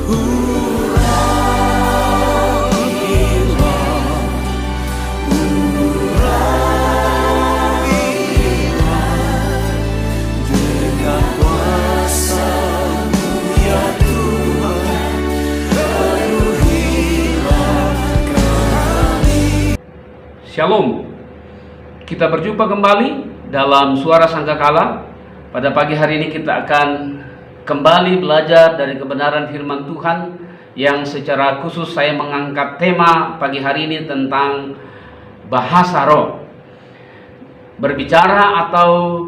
Shalom. Kita berjumpa kembali dalam Suara Sangkakala. Pada pagi hari ini kita akan kembali belajar dari kebenaran firman Tuhan, yang secara khusus saya mengangkat tema pagi hari ini tentang bahasa roh. Berbicara atau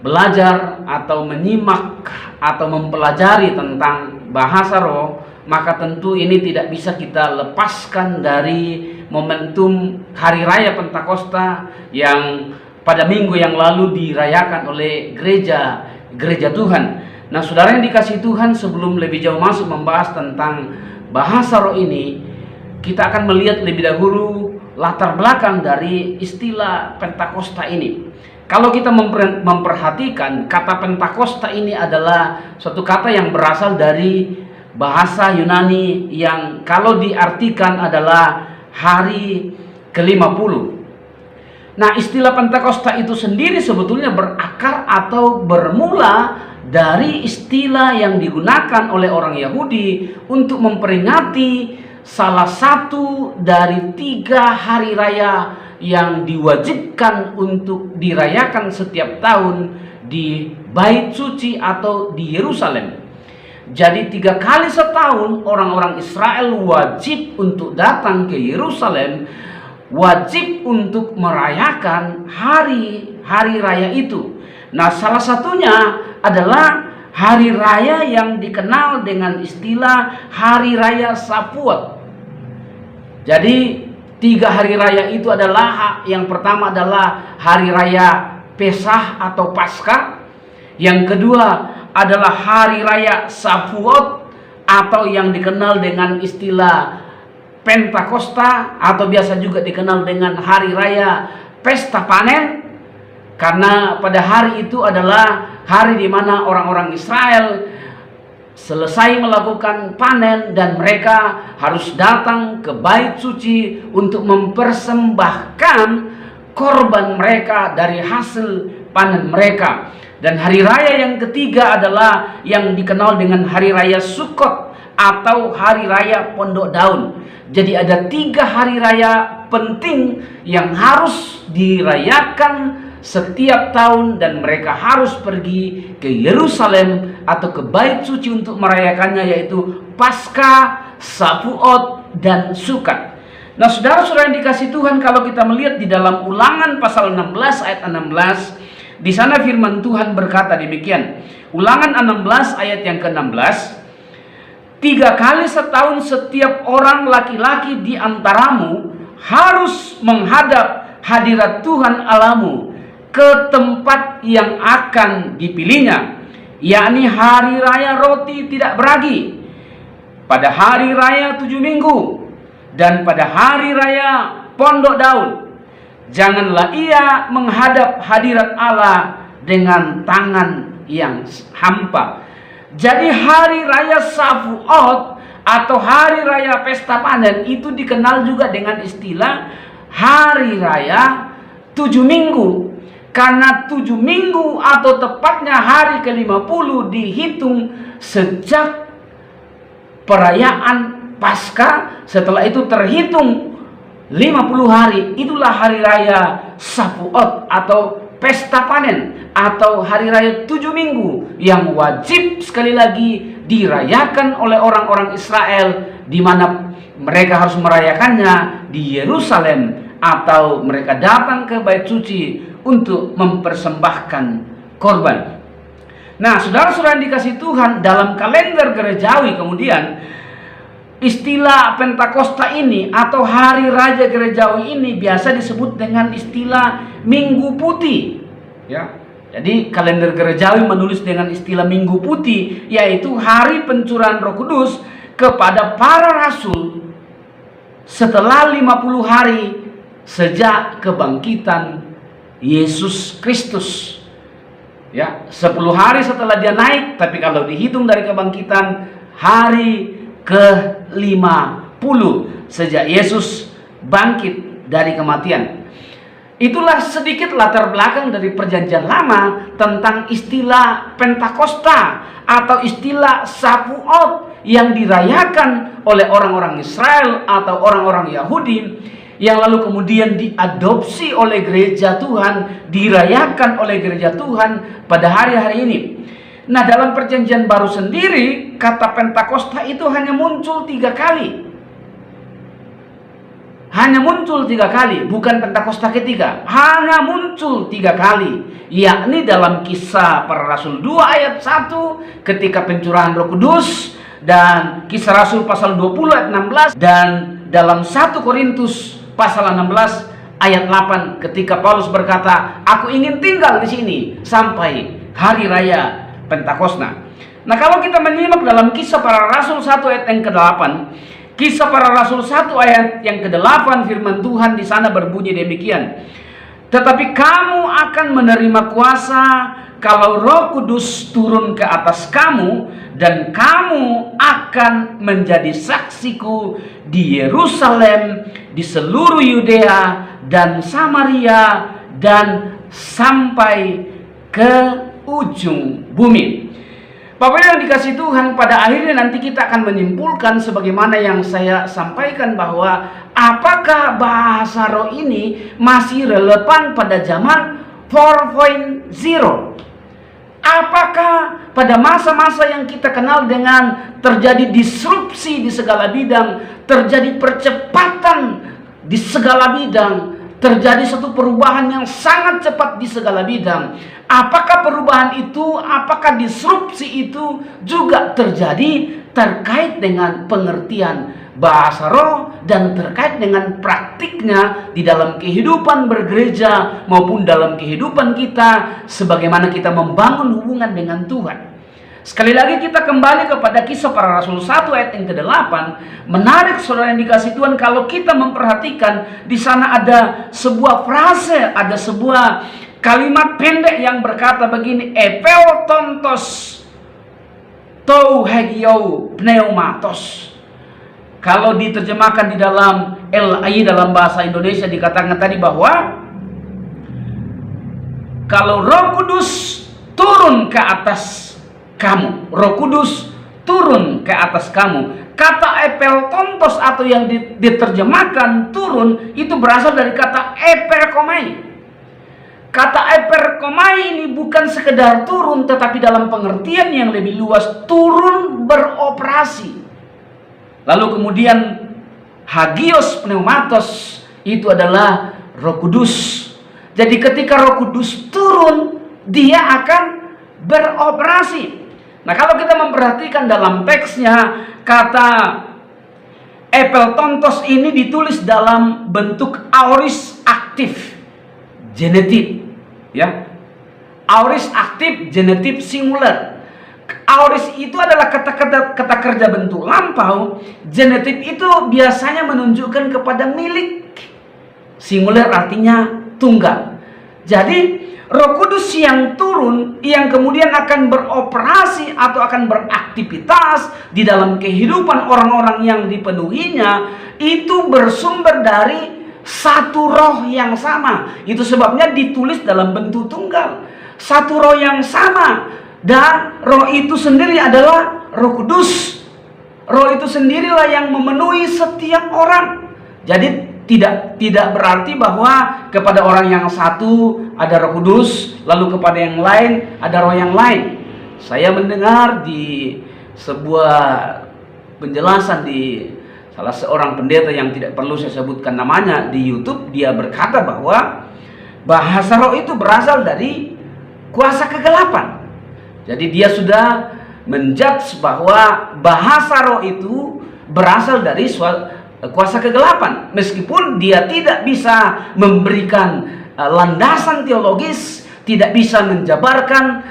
belajar atau menyimak atau mempelajari tentang bahasa roh, maka tentu ini tidak bisa kita lepaskan dari momentum Hari Raya Pentakosta yang pada minggu yang lalu dirayakan oleh gereja Tuhan. Nah, saudara yang dikasihi Tuhan, sebelum lebih jauh masuk membahas tentang bahasa roh ini, kita akan melihat lebih dahulu latar belakang dari istilah Pentakosta ini. Kalau kita memperhatikan, kata Pentakosta ini adalah suatu kata yang berasal dari bahasa Yunani yang kalau diartikan adalah hari ke-50. Nah, istilah Pentakosta itu sendiri sebetulnya berakar atau bermula dari istilah yang digunakan oleh orang Yahudi untuk memperingati salah satu dari 3 hari raya yang diwajibkan untuk dirayakan setiap tahun di Bait Suci atau di Yerusalem. Jadi 3 kali setahun orang-orang Israel wajib untuk datang ke Yerusalem, wajib untuk merayakan hari raya itu. Nah, salah satunya adalah hari raya yang dikenal dengan istilah Hari Raya Shavuot. Jadi 3 hari raya itu adalah, yang pertama adalah Hari Raya Pesah atau Paskah. Yang kedua adalah Hari Raya Shavuot atau yang dikenal dengan istilah Pentakosta, atau biasa juga dikenal dengan Hari Raya Pesta Panen, karena pada hari itu adalah hari di mana orang-orang Israel selesai melakukan panen dan mereka harus datang ke Bait Suci untuk mempersembahkan korban mereka dari hasil panen mereka. Dan hari raya yang ketiga adalah yang dikenal dengan Hari Raya Sukkot atau Hari Raya Pondok Daun. Jadi ada 3 hari raya penting yang harus dirayakan setiap tahun, dan mereka harus pergi ke Yerusalem atau ke Bait Suci untuk merayakannya, yaitu Paskah, Shavuot, dan Sukkot. Nah, saudara-saudara yang dikasihi Tuhan, kalau kita melihat di dalam Ulangan pasal 16 ayat 16, di sana firman Tuhan berkata demikian. Ulangan 16 ayat yang ke-16. 3 kali setahun setiap orang laki-laki di antaramu harus menghadap hadirat Tuhan Allahmu ke tempat yang akan dipilihnya, yakni hari raya roti tidak beragi, pada hari raya 7 minggu, dan pada hari raya Pondok Daun. Janganlah ia menghadap hadirat Allah dengan tangan yang hampa. Jadi hari raya Shavuot atau hari raya Pesta Panen itu dikenal juga dengan istilah hari raya 7 minggu. Karena 7 minggu atau tepatnya hari ke-50 dihitung sejak perayaan Paskah. Setelah itu terhitung 50 hari, itulah hari raya Shavuot atau Pesta Panen atau hari raya 7 minggu yang wajib sekali lagi dirayakan oleh orang-orang Israel, di mana mereka harus merayakannya di Yerusalem atau mereka datang ke Bait Suci untuk mempersembahkan korban. Nah, saudara-saudara yang dikasihi Tuhan, dalam kalender gerejawi kemudian istilah Pentakosta ini atau hari raja gerejawi ini biasa disebut dengan istilah Minggu Putih, ya. Jadi kalender gerejawi menulis dengan istilah Minggu Putih, yaitu hari pencurahan Roh Kudus kepada para rasul setelah 50 hari sejak kebangkitan Yesus Kristus. Ya, 10 hari setelah dia naik, tapi kalau dihitung dari kebangkitan hari ke-50 sejak Yesus bangkit dari kematian. Itulah sedikit latar belakang dari Perjanjian Lama tentang istilah Pentakosta atau istilah Shavuot yang dirayakan oleh orang-orang Israel atau orang-orang Yahudi, yang lalu kemudian diadopsi oleh gereja Tuhan, dirayakan oleh gereja Tuhan pada hari-hari ini. Nah, dalam Perjanjian Baru sendiri, kata Pentakosta itu hanya muncul 3 kali. Hanya muncul 3 kali, bukan Pentakosta ketiga. Hanya muncul 3 kali, yakni dalam Kisah Para Rasul 2 ayat 1 ketika pencurahan Roh Kudus, dan Kisah Rasul pasal 20 ayat 16, dan dalam 1 Korintus pasal 16 ayat 8 ketika Paulus berkata, "Aku ingin tinggal di sini sampai hari raya Pentakosta." Nah, kalau kita menyimak dalam Kisah Para Rasul 1 ayat yang ke-8, Kisah Para Rasul 1 ayat yang ke-8, firman Tuhan di sana berbunyi demikian. "Tetapi kamu akan menerima kuasa kalau Roh Kudus turun ke atas kamu, dan kamu akan menjadi saksiku di Yerusalem, di seluruh Yudea dan Samaria, dan sampai ke ujung bumi." Bapak yang dikasih Tuhan, pada akhirnya nanti kita akan menyimpulkan sebagaimana yang saya sampaikan, bahwa apakah bahasa roh ini masih relevan pada zaman 4.0? Apakah pada masa-masa yang kita kenal dengan terjadi disrupsi di segala bidang, terjadi percepatan di segala bidang, terjadi satu perubahan yang sangat cepat di segala bidang, apakah perubahan itu, apakah disrupsi itu juga terjadi terkait dengan pengertian bahasa roh dan terkait dengan praktiknya di dalam kehidupan bergereja maupun dalam kehidupan kita sebagaimana kita membangun hubungan dengan Tuhan? Sekali lagi kita kembali kepada Kisah Para Rasul 1 ayat yang ke-8. Menarik saudara yang dikasih Tuhan, kalau kita memperhatikan di sana ada sebuah frase, ada sebuah kalimat pendek yang berkata begini, "Epeltontos tou hegio pneumatos." Kalau diterjemahkan di dalam LAI dalam bahasa Indonesia dikatakan tadi bahwa kalau Roh Kudus turun ke atas kamu, Roh Kudus turun ke atas kamu. Kata epeltontos atau yang diterjemahkan turun itu berasal dari kata eperkomai. Kata eperkomai ini bukan sekedar turun, tetapi dalam pengertian yang lebih luas, turun beroperasi. Lalu kemudian hagios pneumatos itu adalah Roh Kudus. Jadi ketika Roh Kudus turun, dia akan beroperasi. Nah, kalau kita memperhatikan dalam teksnya, kata epeltontos ini ditulis dalam bentuk aorist aktif genetif, ya. Aorist aktif genetif singular. Aorist itu adalah kata kerja bentuk lampau. Genetif itu biasanya menunjukkan kepada milik. Singular artinya tunggal. Jadi Roh Kudus yang turun, yang kemudian akan beroperasi atau akan beraktivitas di dalam kehidupan orang-orang yang dipenuhinya, itu bersumber dari satu roh yang sama. Itu sebabnya ditulis dalam bentuk tunggal. Satu roh yang sama, dan roh itu sendiri adalah Roh Kudus. Roh itu sendirilah yang memenuhi setiap orang. Jadi tidak berarti bahwa kepada orang yang satu ada Roh Kudus, lalu kepada yang lain ada roh yang lain. Saya mendengar di sebuah penjelasan di salah seorang pendeta yang tidak perlu saya sebutkan namanya di YouTube, dia berkata bahwa bahasa roh itu berasal dari kuasa kegelapan. Jadi dia sudah menjudge bahwa bahasa roh itu berasal dari kuasa kegelapan, meskipun dia tidak bisa memberikan landasan teologis, tidak bisa menjabarkan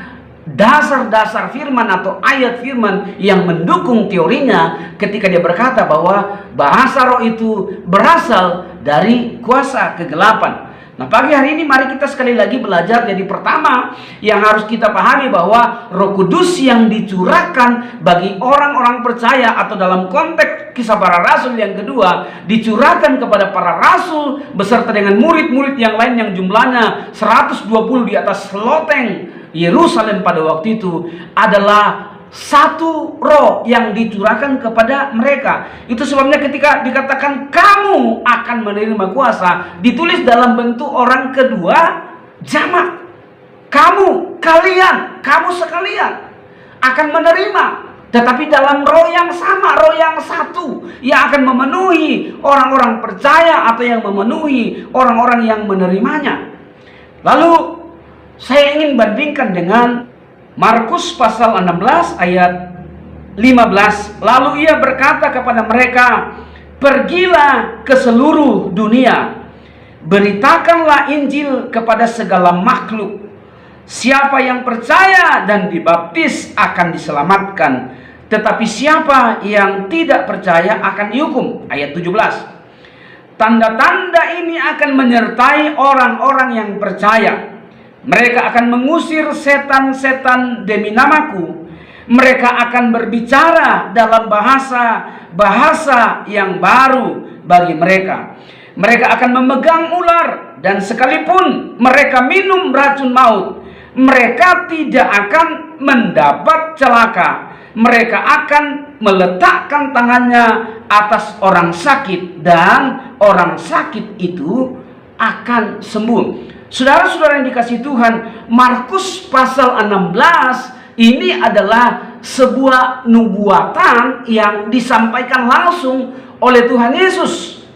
dasar-dasar firman atau ayat firman yang mendukung teorinya ketika dia berkata bahwa bahasa roh itu berasal dari kuasa kegelapan. Nah, pagi hari ini mari kita sekali lagi belajar. Jadi pertama yang harus kita pahami bahwa Roh Kudus yang dicurahkan bagi orang-orang percaya, atau dalam konteks Kisah Para Rasul yang kedua, dicurahkan kepada para rasul beserta dengan murid-murid yang lain yang jumlahnya 120 di atas loteng Yerusalem pada waktu itu, adalah satu roh yang dicurahkan kepada mereka. Itu sebabnya ketika dikatakan kamu akan menerima kuasa, ditulis dalam bentuk orang kedua jamak. Kamu, kalian, kamu sekalian akan menerima, tetapi dalam roh yang sama, roh yang satu, yang akan memenuhi orang-orang percaya atau yang memenuhi orang-orang yang menerimanya. Lalu saya ingin bandingkan dengan Markus pasal 16 ayat 15. Lalu ia berkata kepada mereka, pergilah ke seluruh dunia, beritakanlah Injil kepada segala makhluk. Siapa yang percaya dan dibaptis akan diselamatkan, tetapi siapa yang tidak percaya akan dihukum. Ayat 17. Tanda-tanda ini akan menyertai orang-orang yang percaya. Mereka akan mengusir setan-setan demi namaku. Mereka akan berbicara dalam bahasa yang baru bagi mereka. Mereka akan memegang ular, dan sekalipun mereka minum racun maut, mereka tidak akan mendapat celaka. Mereka akan meletakkan tangannya atas orang sakit, dan orang sakit itu akan sembuh. Saudara-saudara yang dikasihi Tuhan, Markus pasal 16 ini adalah sebuah nubuatan yang disampaikan langsung oleh Tuhan Yesus.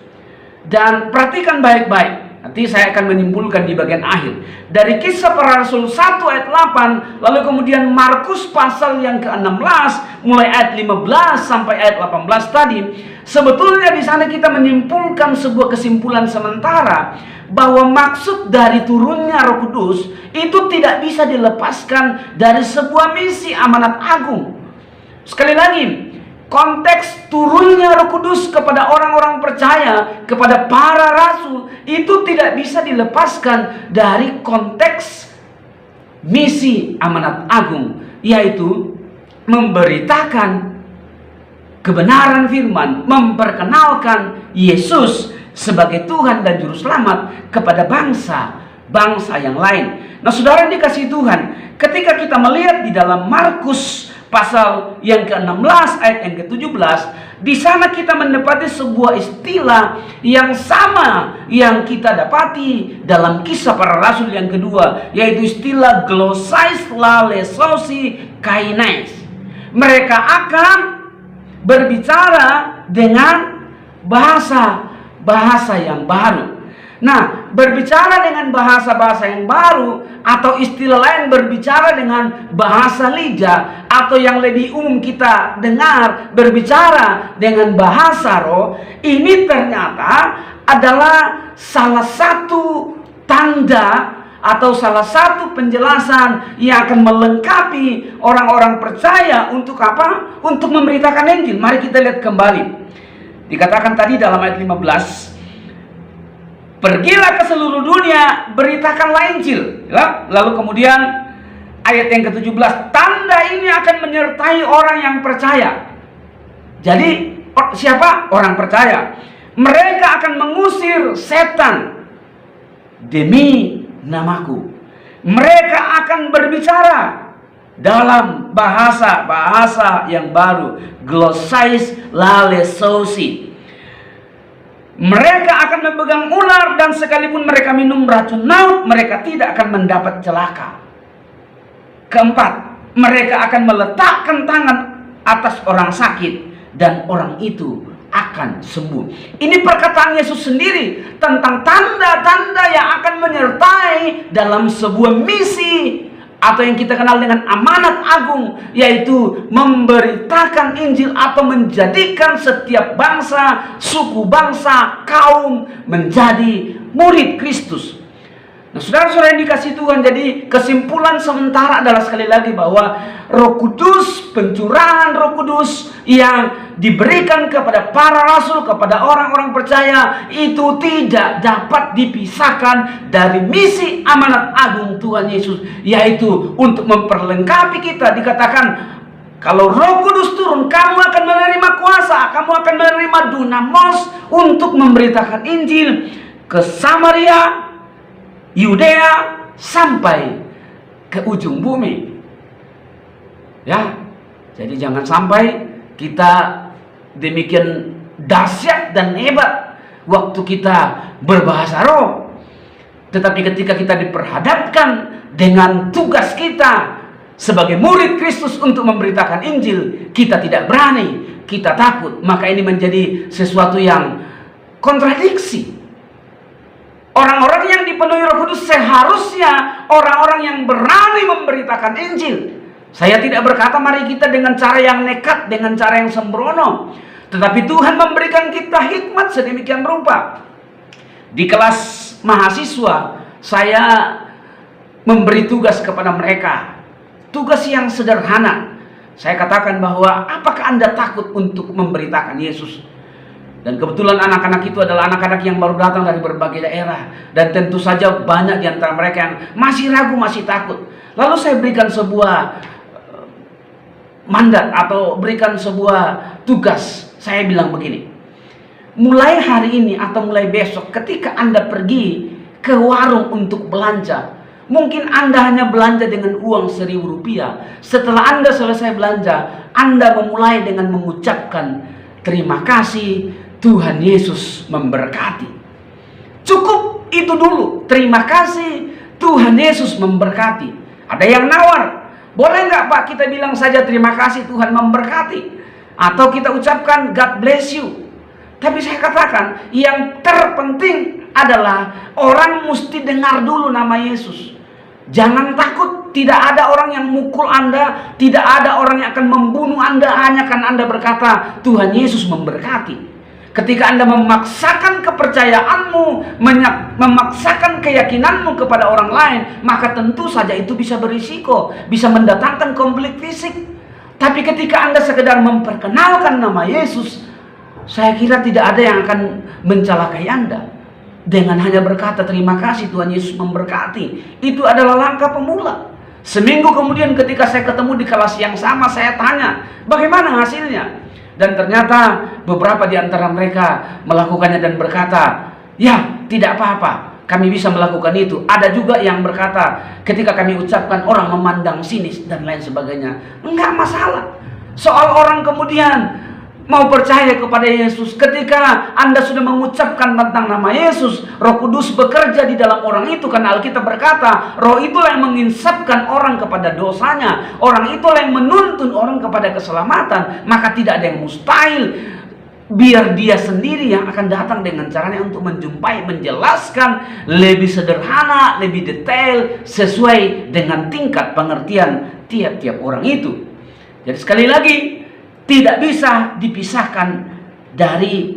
Dan perhatikan baik-baik, nanti saya akan menyimpulkan di bagian akhir. Dari Kisah Para Rasul 1 ayat 8, lalu kemudian Markus pasal yang ke-16 mulai ayat 15 sampai ayat 18 tadi, sebetulnya di sana kita menyimpulkan sebuah kesimpulan sementara bahwa maksud dari turunnya Roh Kudus itu tidak bisa dilepaskan dari sebuah misi amanat agung. Sekali lagi, konteks turunnya Roh Kudus kepada orang-orang percaya, kepada para rasul, itu tidak bisa dilepaskan dari konteks misi amanat agung, yaitu memberitakan kebenaran firman, memperkenalkan Yesus sebagai Tuhan dan Juru Selamat kepada bangsa yang lain. Nah, saudara yang dikasihi Tuhan, ketika kita melihat di dalam Markus pasal yang ke-16 ayat yang ke-17, di sana kita mendapati sebuah istilah yang sama yang kita dapati dalam Kisah Para Rasul yang kedua, yaitu istilah glossais lalesosi kainais. Mereka akan berbicara dengan bahasa yang baru. Nah, berbicara dengan bahasa yang baru, atau istilah lain berbicara dengan bahasa lidah, atau yang lebih umum kita dengar berbicara dengan bahasa roh, ini ternyata adalah salah satu tanda atau salah satu penjelasan yang akan melengkapi orang-orang percaya untuk apa? Untuk memberitakan Injil. Mari kita lihat kembali. Dikatakan tadi dalam ayat 15, pergilah ke seluruh dunia, beritakanlah Injil. Lalu kemudian ayat yang ke-17, tanda ini akan menyertai orang yang percaya. Jadi siapa? Orang percaya. Mereka akan mengusir setan demi namaku. Mereka akan berbicara dalam bahasa yang baru, glossais lalesosi. Mereka akan memegang ular, dan sekalipun mereka minum racun maut, mereka tidak akan mendapat celaka. Keempat, mereka akan meletakkan tangan atas orang sakit, dan orang itu akan sembuh. Ini perkataan Yesus sendiri tentang tanda-tanda yang akan menyertai dalam sebuah misi atau yang kita kenal dengan amanat agung, yaitu memberitakan Injil atau menjadikan setiap bangsa, suku bangsa, kaum menjadi murid Kristus. Nah, saudara-saudara yang dikasih Tuhan, jadi kesimpulan sementara adalah sekali lagi bahwa Roh Kudus, pencurahan Roh Kudus yang diberikan kepada para rasul, kepada orang-orang percaya, itu tidak dapat dipisahkan dari misi amanat agung Tuhan Yesus, yaitu untuk memperlengkapi kita. Dikatakan, kalau Roh Kudus turun, kamu akan menerima kuasa, kamu akan menerima dunamos untuk memberitakan Injil ke Samaria, Yudea, sampai ke ujung bumi. Ya, jadi jangan sampai kita demikian dahsyat dan hebat waktu kita berbahasa roh, tetapi ketika kita diperhadapkan dengan tugas kita sebagai murid Kristus untuk memberitakan Injil, kita tidak berani, kita takut. Maka ini menjadi sesuatu yang kontradiksi. Orang-orang yang dipenuhi Roh Kudus seharusnya orang-orang yang berani memberitakan Injil. Saya tidak berkata mari kita dengan cara yang nekat, dengan cara yang sembrono, tetapi Tuhan memberikan kita hikmat sedemikian rupa. Di kelas mahasiswa, saya memberi tugas kepada mereka, tugas yang sederhana. Saya katakan bahwa, apakah Anda takut untuk memberitakan Yesus? Dan kebetulan anak-anak itu adalah anak-anak yang baru datang dari berbagai daerah. Dan tentu saja banyak di antara mereka yang masih ragu, masih takut. Lalu saya berikan sebuah mandat atau berikan sebuah tugas. Saya bilang begini, mulai hari ini atau mulai besok ketika Anda pergi ke warung untuk belanja, mungkin Anda hanya belanja dengan uang Rp1.000. Setelah Anda selesai belanja, Anda memulai dengan mengucapkan terima kasih, Tuhan Yesus memberkati. Cukup itu dulu. Terima kasih, Tuhan Yesus memberkati. Ada yang nawar, boleh nggak Pak kita bilang saja terima kasih Tuhan memberkati, atau kita ucapkan God bless you. Tapi saya katakan yang terpenting adalah orang mesti dengar dulu nama Yesus. Jangan takut, tidak ada orang yang mukul Anda, tidak ada orang yang akan membunuh Anda hanya karena Anda berkata Tuhan Yesus memberkati. Ketika Anda memaksakan kepercayaanmu, memaksakan keyakinanmu kepada orang lain, maka tentu saja itu bisa berisiko, bisa mendatangkan konflik fisik. Tapi ketika Anda sekedar memperkenalkan nama Yesus, saya kira tidak ada yang akan mencelakai Anda. Dengan hanya berkata terima kasih Tuhan Yesus memberkati, itu adalah langkah pemula. Seminggu kemudian ketika saya ketemu di kelas yang sama, saya tanya bagaimana hasilnya. Dan ternyata beberapa di antara mereka melakukannya dan berkata, ya tidak apa-apa, kami bisa melakukan itu. Ada juga yang berkata ketika kami ucapkan orang memandang sinis dan lain sebagainya. Enggak masalah. Soal orang kemudian mau percaya kepada Yesus, ketika Anda sudah mengucapkan tentang nama Yesus, Roh Kudus bekerja di dalam orang itu. Karena Alkitab berkata, Roh itulah yang menginsapkan orang kepada dosanya, orang itulah yang menuntun orang kepada keselamatan. Maka tidak ada yang mustahil, biar dia sendiri yang akan datang dengan caranya untuk menjumpai, menjelaskan lebih sederhana, lebih detail, sesuai dengan tingkat pengertian tiap-tiap orang itu. Jadi sekali lagi, tidak bisa dipisahkan dari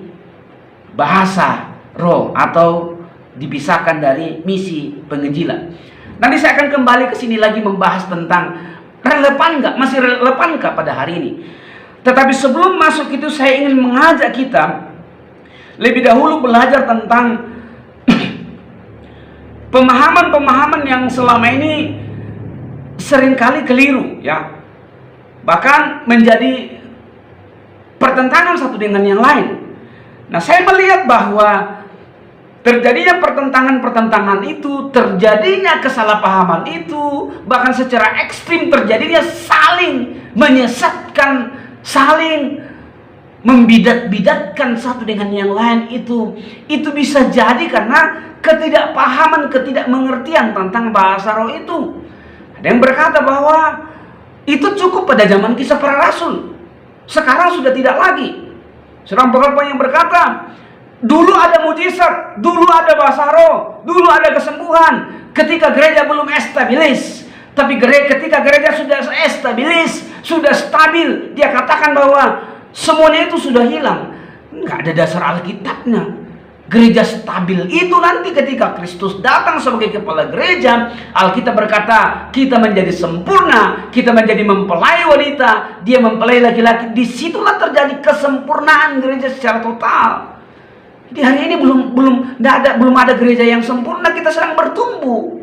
bahasa roh atau dipisahkan dari misi penginjilan. Nanti saya akan kembali ke sini lagi membahas tentang relevan nggak, masih relevankah pada hari ini. Tetapi sebelum masuk itu, saya ingin mengajak kita lebih dahulu belajar tentang pemahaman-pemahaman yang selama ini seringkali keliru, ya, bahkan menjadi pertentangan satu dengan yang lain. Nah, saya melihat bahwa terjadinya pertentangan-pertentangan itu, terjadinya kesalahpahaman itu, bahkan secara ekstrim terjadinya saling menyesatkan, saling membidat-bidatkan satu dengan yang lain itu bisa jadi karena ketidakpahaman, ketidakmengertian tentang bahasa roh itu. Ada yang berkata bahwa itu cukup pada zaman kisah para rasul. Sekarang sudah tidak lagi. Sedang beberapa yang berkata, dulu ada mujizat, dulu ada bahasa roh, dulu ada kesembuhan ketika gereja belum estabilis. Tapi ketika gereja sudah estabilis, sudah stabil, dia katakan bahwa semuanya itu sudah hilang. Nggak ada dasar Alkitabnya. gereja stabil itu nanti ketika Kristus datang sebagai kepala gereja, Alkitab berkata kita menjadi sempurna, kita menjadi mempelai wanita, dia mempelai laki-laki. Disitulah terjadi kesempurnaan gereja secara total. Di hari ini belum ada gereja yang sempurna, kita sedang bertumbuh.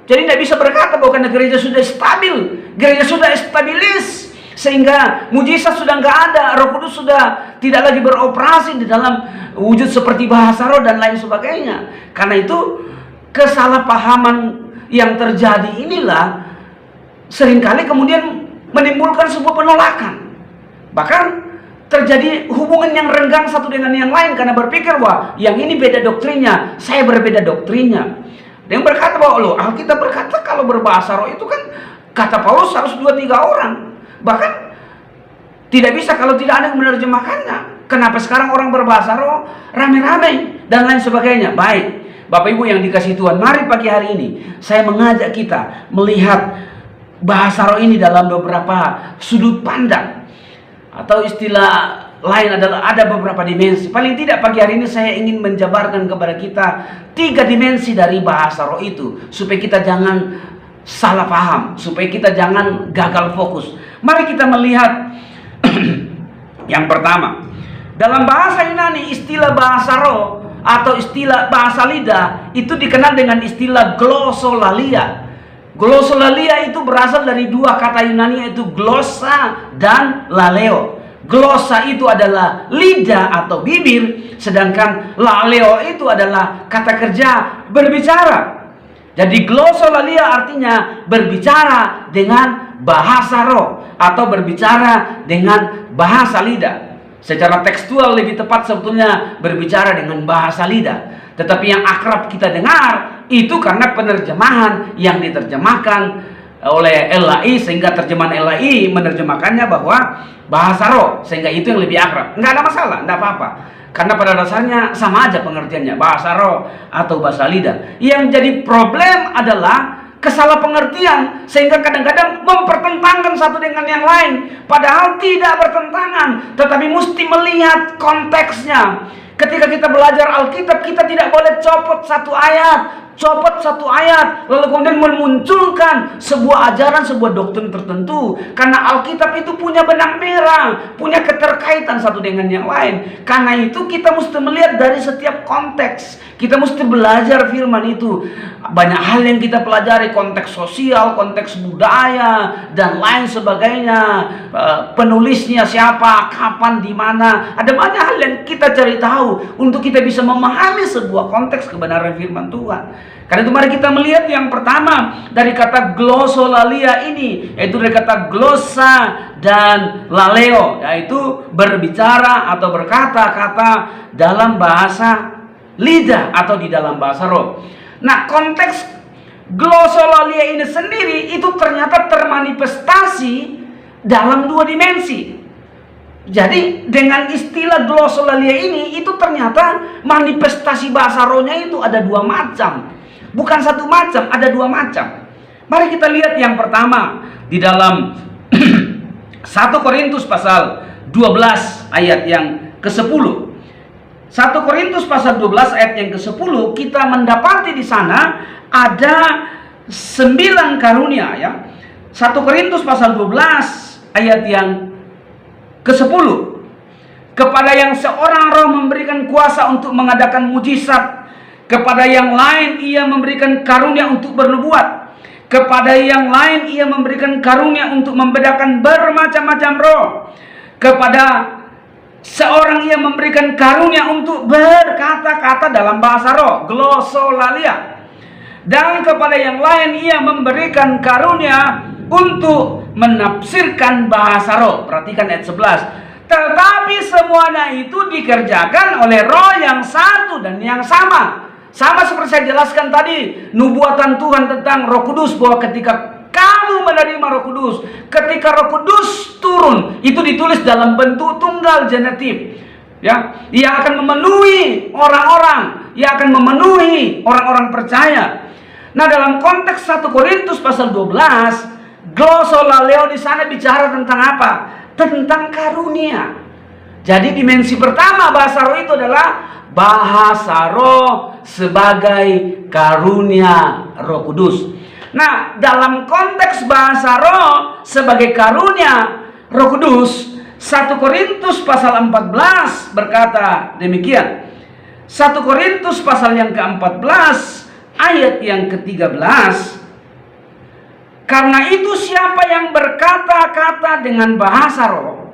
Jadi tidak bisa berkata bahwa karena gereja sudah stabil, gereja sudah stabilis, sehingga mujizat sudah nggak ada, Roh Kudus sudah tidak lagi beroperasi di dalam wujud seperti bahasa roh dan lain sebagainya. Karena itu kesalahpahaman yang terjadi inilah seringkali kemudian menimbulkan sebuah penolakan. Bahkan terjadi hubungan yang renggang satu dengan yang lain karena berpikir wah yang ini beda doktrinnya, saya berbeda doktrinnya. Yang berkata bahwa loh Alkitab berkata kalau berbahasa roh itu kan kata Paulus harus 2-3 orang. Bahkan tidak bisa kalau tidak ada yang menerjemahkannya. Kenapa sekarang orang berbahasa roh rame-rame dan lain sebagainya. Baik, Bapak Ibu yang dikasihi Tuhan, mari pagi hari ini saya mengajak kita melihat bahasa roh ini dalam beberapa sudut pandang. Atau istilah lain adalah ada beberapa dimensi. Paling tidak pagi hari ini saya ingin menjabarkan kepada kita 3 dimensi dari bahasa roh itu, supaya kita jangan salah paham, supaya kita jangan gagal fokus. Mari kita melihat yang pertama. Dalam bahasa Yunani istilah bahasa roh atau istilah bahasa lidah itu dikenal dengan istilah glossolalia. Glossolalia itu berasal dari 2 kata Yunani, yaitu glossa dan laleo. Glossa itu adalah lidah atau bibir, sedangkan laleo itu adalah kata kerja berbicara. Jadi glossolalia artinya berbicara dengan bahasa roh atau berbicara dengan bahasa lidah. Secara tekstual lebih tepat sebetulnya berbicara dengan bahasa lidah. Tetapi yang akrab kita dengar itu karena penerjemahan yang diterjemahkan oleh LAI, sehingga terjemahan LAI menerjemahkannya bahwa bahasa roh, sehingga itu yang lebih akrab. Nggak ada masalah, nggak apa-apa. Karena pada dasarnya sama aja pengertiannya, bahasa roh atau bahasa lidah. Yang jadi problem adalah kesalah pengertian, sehingga kadang-kadang mempertentangkan satu dengan yang lain. Padahal tidak bertentangan, tetapi mesti melihat konteksnya. Ketika kita belajar Alkitab, kita tidak boleh copot satu ayat, lalu kemudian memunculkan sebuah ajaran, sebuah doktrin tertentu. Karena Alkitab itu punya benang merah, punya keterkaitan satu dengan yang lain. Karena itu kita mesti melihat dari setiap konteks. Kita mesti belajar firman itu. Banyak hal yang kita pelajari, konteks sosial, konteks budaya, dan lain sebagainya. Penulisnya siapa, kapan, di mana. Ada banyak hal yang kita cari tahu untuk kita bisa memahami sebuah konteks kebenaran firman Tuhan. Karena itu mari kita melihat yang pertama dari kata glossolalia ini, yaitu dari kata glossa dan laleo, yaitu berbicara atau berkata-kata dalam bahasa lidah atau di dalam bahasa roh. Nah, konteks glossolalia ini sendiri itu ternyata termanifestasi dalam 2 dimensi. Jadi dengan istilah glossolalia ini itu ternyata manifestasi bahasa rohnya itu ada 2 macam. Bukan 1 macam, ada 2 macam. Mari kita lihat yang pertama di dalam 1 Korintus pasal 12 ayat yang ke-10. 1 Korintus pasal 12 ayat yang ke-10, kita mendapati di sana ada 9 karunia ya. 1 Korintus pasal 12 ayat yang ke-10. Kepada yang seorang roh memberikan kuasa untuk mengadakan mujizat, kepada yang lain ia memberikan karunia untuk bernubuat, kepada yang lain ia memberikan karunia untuk membedakan bermacam-macam roh, kepada seorang ia memberikan karunia untuk berkata-kata dalam bahasa roh, glossolalia, dan kepada yang lain ia memberikan karunia untuk menafsirkan bahasa roh. Perhatikan ayat 11. Tetapi semuanya itu dikerjakan oleh roh yang satu dan yang sama. Sama seperti saya jelaskan tadi, nubuatan Tuhan tentang Roh Kudus, bahwa ketika kamu menerima Roh Kudus, ketika Roh Kudus turun, itu ditulis dalam bentuk tunggal genetif. Ya, ia akan memenuhi orang-orang, ia akan memenuhi orang-orang percaya. Nah, dalam konteks 1 Korintus pasal 12, glossolaleo di sana bicara tentang apa? Tentang karunia. Jadi dimensi pertama bahasa roh itu adalah bahasa roh sebagai karunia Roh Kudus. Nah, dalam konteks bahasa roh sebagai karunia Roh Kudus, 1 Korintus pasal 14 berkata demikian. 1 Korintus pasal yang ke-14 ayat yang ke-13. Karena itu siapa yang berkata-kata dengan bahasa roh,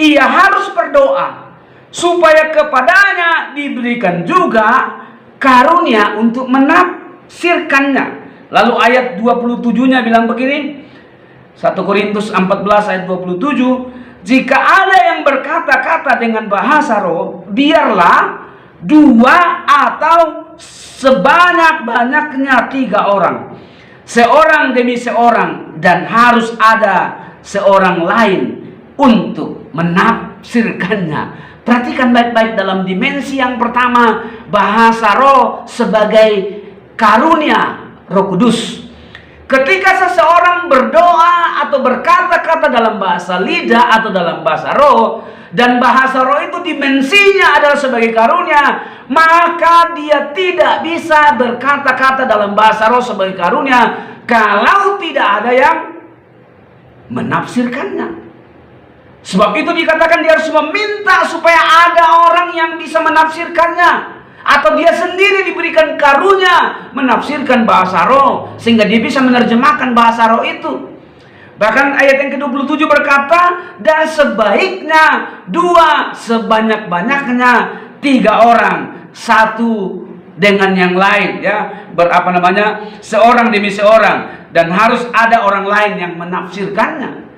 ia harus berdoa supaya kepadanya diberikan juga karunia untuk menafsirkannya. Lalu ayat 27-nya bilang begini, 1 Korintus 14 ayat 27, jika ada yang berkata-kata dengan bahasa roh, biarlah 2 atau sebanyak-banyaknya 3 orang, seorang demi seorang, dan harus ada seorang lain untuk menafsirkannya. Perhatikan baik-baik dalam dimensi yang pertama, bahasa roh sebagai karunia Roh Kudus. Ketika seseorang berdoa atau berkata-kata dalam bahasa lidah atau dalam bahasa roh, dan bahasa roh itu dimensinya adalah sebagai karunia, maka dia tidak bisa berkata-kata dalam bahasa roh sebagai karunia kalau tidak ada yang menafsirkannya. Sebab itu dikatakan dia harus meminta supaya ada orang yang bisa menafsirkannya, atau dia sendiri diberikan karunia menafsirkan bahasa roh sehingga dia bisa menerjemahkan bahasa roh itu. Bahkan ayat yang ke-27 berkata, dan sebaiknya 2, sebanyak-banyaknya 3 orang, satu dengan yang lain, ya, seorang demi seorang, dan harus ada orang lain yang menafsirkannya.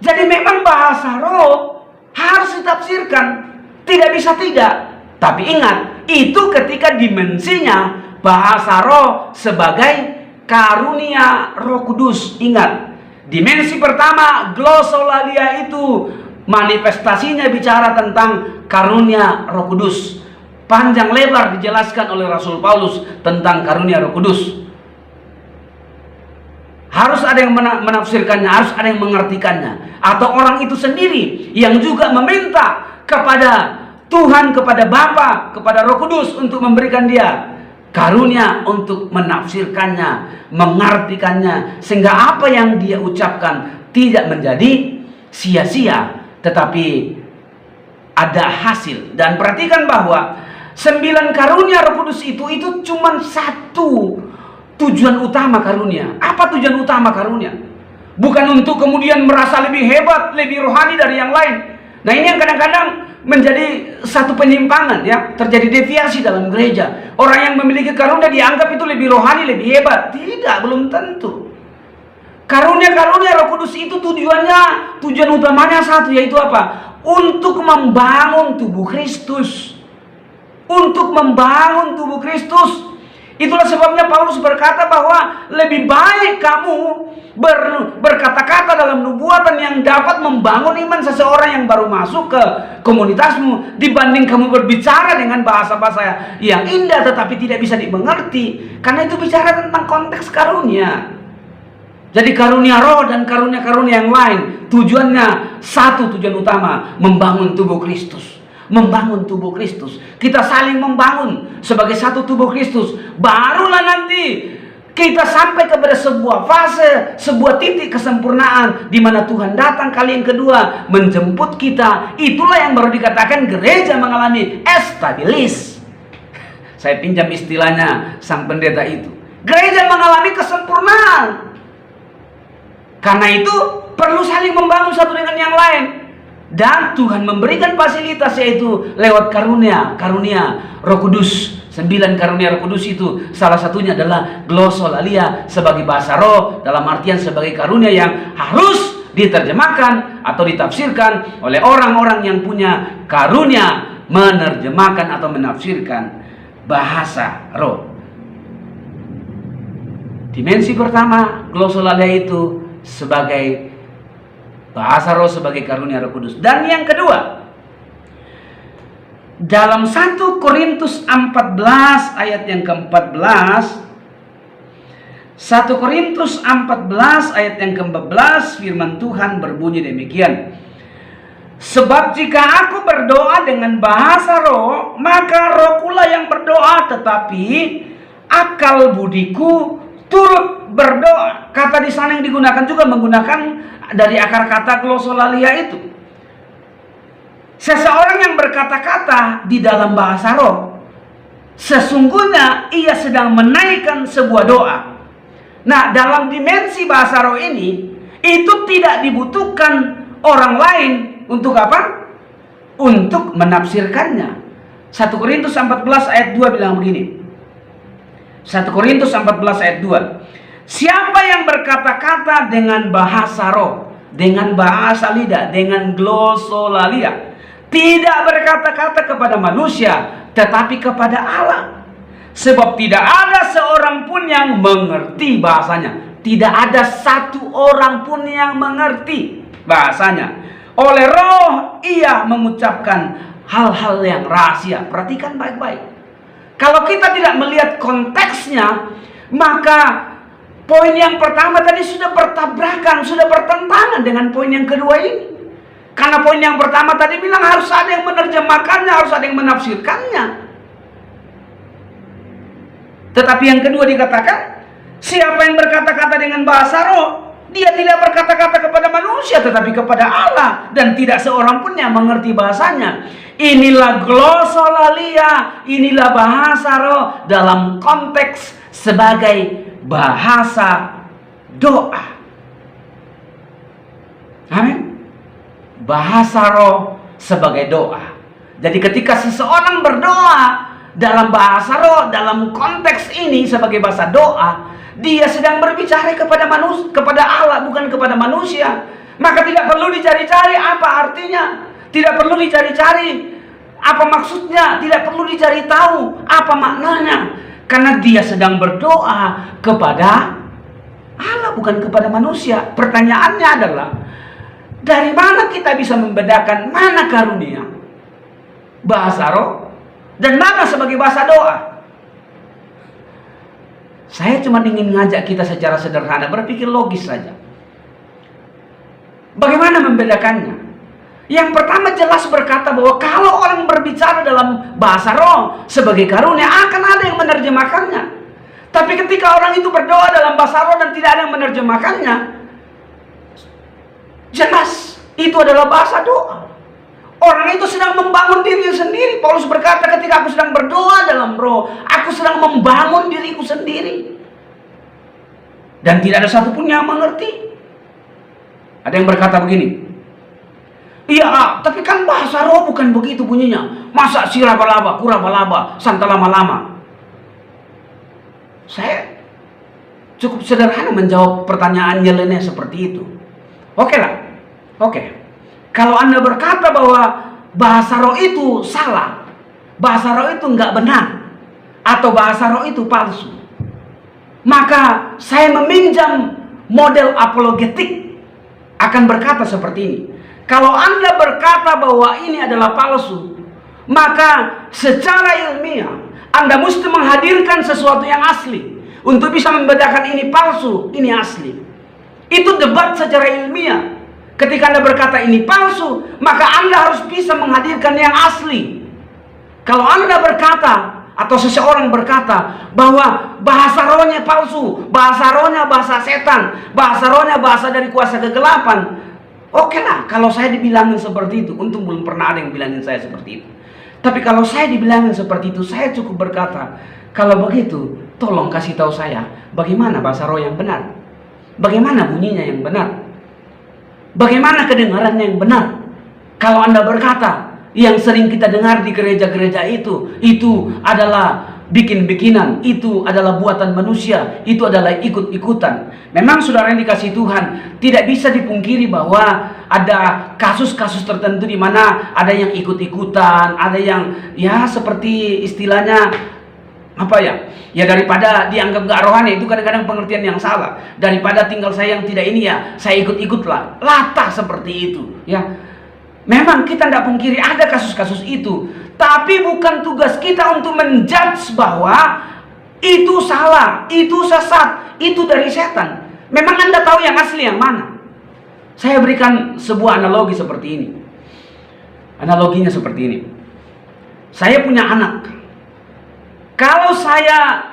Jadi memang bahasa roh harus ditafsirkan, tidak bisa tidak. Tapi ingat, itu ketika dimensinya bahasa roh sebagai karunia Roh Kudus. Ingat, dimensi pertama glosolalia itu manifestasinya bicara tentang karunia Roh Kudus. Panjang lebar dijelaskan oleh Rasul Paulus tentang karunia Roh Kudus. Harus ada yang menafsirkannya, harus ada yang mengertikannya, atau orang itu sendiri yang juga meminta kepada Tuhan, kepada Bapa, kepada Roh Kudus untuk memberikan dia karunia untuk menafsirkannya, mengartikannya, sehingga apa yang dia ucapkan tidak menjadi sia-sia, tetapi ada hasil. Dan perhatikan bahwa 9 karunia Roh Kudus itu cuma satu tujuan utama karunia. Apa tujuan utama karunia? Bukan untuk kemudian merasa lebih hebat, lebih rohani dari yang lain. Nah, ini yang kadang-kadang menjadi satu penyimpangan, ya, terjadi deviasi dalam gereja. Orang yang memiliki karunia dianggap itu lebih rohani, lebih hebat. Tidak, belum tentu. Karunia-karunia Roh Kudus itu tujuan utamanya satu, yaitu apa? Untuk membangun tubuh Kristus. Untuk membangun tubuh Kristus. Itulah sebabnya Paulus berkata bahwa lebih baik kamu berkata-kata dalam nubuatan yang dapat membangun iman seseorang yang baru masuk ke komunitasmu, dibanding kamu berbicara dengan bahasa-bahasa yang indah tetapi tidak bisa dimengerti. Karena itu bicara tentang konteks karunia. Jadi karunia roh dan karunia-karunia yang lain tujuannya satu, tujuan utama, membangun tubuh Kristus. Membangun tubuh Kristus. Kita saling membangun sebagai satu tubuh Kristus. Barulah nanti kita sampai kepada sebuah fase, sebuah titik kesempurnaan di mana Tuhan datang kali yang kedua menjemput kita. Itulah yang baru dikatakan gereja mengalami estabilis. Saya pinjam istilahnya sang pendeta itu. Gereja mengalami kesempurnaan. Karena itu perlu saling membangun satu dengan yang lain. Dan Tuhan memberikan fasilitas, yaitu lewat karunia Roh Kudus. 9 karunia Roh Kudus itu salah satunya adalah glosolalia sebagai bahasa roh, dalam artian sebagai karunia yang harus diterjemahkan atau ditafsirkan oleh orang-orang yang punya karunia menerjemahkan atau menafsirkan bahasa roh. Dimensi pertama glosolalia itu sebagai bahasa roh sebagai karunia Roh Kudus. Dan yang kedua, dalam 1 Korintus 14 ayat yang ke-14, 1 Korintus 14 ayat yang ke-14, firman Tuhan berbunyi demikian. Sebab jika aku berdoa dengan bahasa roh, maka roh pula yang berdoa, tetapi akal budiku turut berdoa. Kata di sana yang digunakan juga menggunakan dari akar kata glosolalia itu. Seseorang yang berkata-kata di dalam bahasa roh, sesungguhnya ia sedang menaikkan sebuah doa. Nah, dalam dimensi bahasa roh ini, itu tidak dibutuhkan orang lain untuk apa? Untuk menafsirkannya. 1 Korintus 14 ayat 2 bilang begini. 1 Korintus 14 ayat 2. Siapa yang berkata-kata dengan bahasa roh, dengan bahasa lidah, dengan glosolalia, tidak berkata-kata kepada manusia, tetapi kepada Allah. Sebab tidak ada seorang pun yang mengerti bahasanya. Tidak ada satu orang pun yang mengerti bahasanya. Oleh roh ia mengucapkan hal-hal yang rahasia. Perhatikan baik-baik. Kalau kita tidak melihat konteksnya, maka poin yang pertama tadi sudah bertabrakan, sudah bertentangan dengan poin yang kedua ini. Karena poin yang pertama tadi bilang harus ada yang menerjemahkannya, harus ada yang menafsirkannya. Tetapi yang kedua dikatakan, siapa yang berkata-kata dengan bahasa roh, dia tidak berkata-kata kepada manusia, tetapi kepada Allah. Dan tidak seorang pun yang mengerti bahasanya. Inilah glosolalia, inilah bahasa roh dalam konteks sebagai bahasa doa. Amin. Bahasa roh sebagai doa. Jadi ketika seseorang berdoa dalam bahasa roh, dalam konteks ini sebagai bahasa doa, dia sedang berbicara kepada manusia, kepada Allah, bukan kepada manusia. Maka tidak perlu dicari-cari apa artinya, tidak perlu dicari-cari apa maksudnya, tidak perlu dicari tahu apa maknanya, karena dia sedang berdoa kepada Allah, bukan kepada manusia. Pertanyaannya adalah, dari mana kita bisa membedakan mana karunia bahasa roh dan mana sebagai bahasa doa? Saya cuma ingin ngajak kita secara sederhana, berpikir logis saja. Bagaimana membedakannya? Yang pertama jelas berkata bahwa kalau orang berbicara dalam bahasa roh sebagai karunia, akan ada yang menerjemahkannya. Tapi ketika orang itu berdoa dalam bahasa roh dan tidak ada yang menerjemahkannya, jelas itu adalah bahasa doa. Orang itu sedang membangun dirinya sendiri. Paulus berkata, ketika aku sedang berdoa dalam roh, aku sedang membangun diriku sendiri. Dan tidak ada satupun yang mengerti. Ada yang berkata begini, iya, tapi kan bahasa roh bukan begitu bunyinya. Masa sirabalaba, kurabalaba, santalama-lama. Saya cukup sederhana menjawab pertanyaan nyeleneh seperti itu. Oke lah. Oke. Kalau Anda berkata bahwa bahasa roh itu salah, bahasa roh itu nggak benar, atau bahasa roh itu palsu, maka saya meminjam model apologetik akan berkata seperti ini. Kalau Anda berkata bahwa ini adalah palsu, maka secara ilmiah Anda mesti menghadirkan sesuatu yang asli untuk bisa membedakan ini palsu, ini asli. Itu debat secara ilmiah. Ketika Anda berkata ini palsu, maka Anda harus bisa menghadirkan yang asli. Kalau Anda berkata, atau seseorang berkata bahwa bahasa rohnya palsu, bahasa rohnya bahasa setan, bahasa rohnya bahasa dari kuasa kegelapan, oke lah kalau saya dibilangin seperti itu. Untung belum pernah ada yang bilangin saya seperti itu. Tapi kalau saya dibilangin seperti itu, saya cukup berkata, kalau begitu tolong kasih tahu saya bagaimana bahasa roh yang benar, bagaimana bunyinya yang benar, bagaimana kedengarannya yang benar. Kalau Anda berkata yang sering kita dengar di gereja-gereja itu adalah bikin-bikinan, itu adalah buatan manusia, itu adalah ikut-ikutan. Memang saudara yang dikasihi Tuhan, tidak bisa dipungkiri bahwa ada kasus-kasus tertentu di mana ada yang ikut-ikutan, ada yang ya seperti istilahnya apa ya? Ya daripada dianggap gak rohani, itu kadang-kadang pengertian yang salah. Daripada tinggal saya yang tidak ini ya, saya ikut-ikutlah. Latah seperti itu, ya. Memang kita tidak pungkiri ada kasus-kasus itu, tapi bukan tugas kita untuk menjudge bahwa itu salah, itu sesat, itu dari setan. Memang Anda tahu yang asli yang mana. Saya berikan sebuah analogi seperti ini. Analoginya seperti ini. Saya punya anak. Kalau saya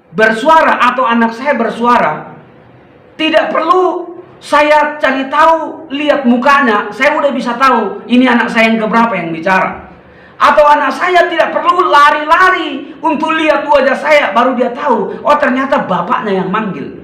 bersuara atau anak saya bersuara, tidak perlu saya cari tahu, lihat mukanya, saya udah bisa tahu ini anak saya yang keberapa yang bicara. Atau anak saya tidak perlu lari-lari untuk lihat wajah saya, baru dia tahu, oh ternyata bapaknya yang manggil.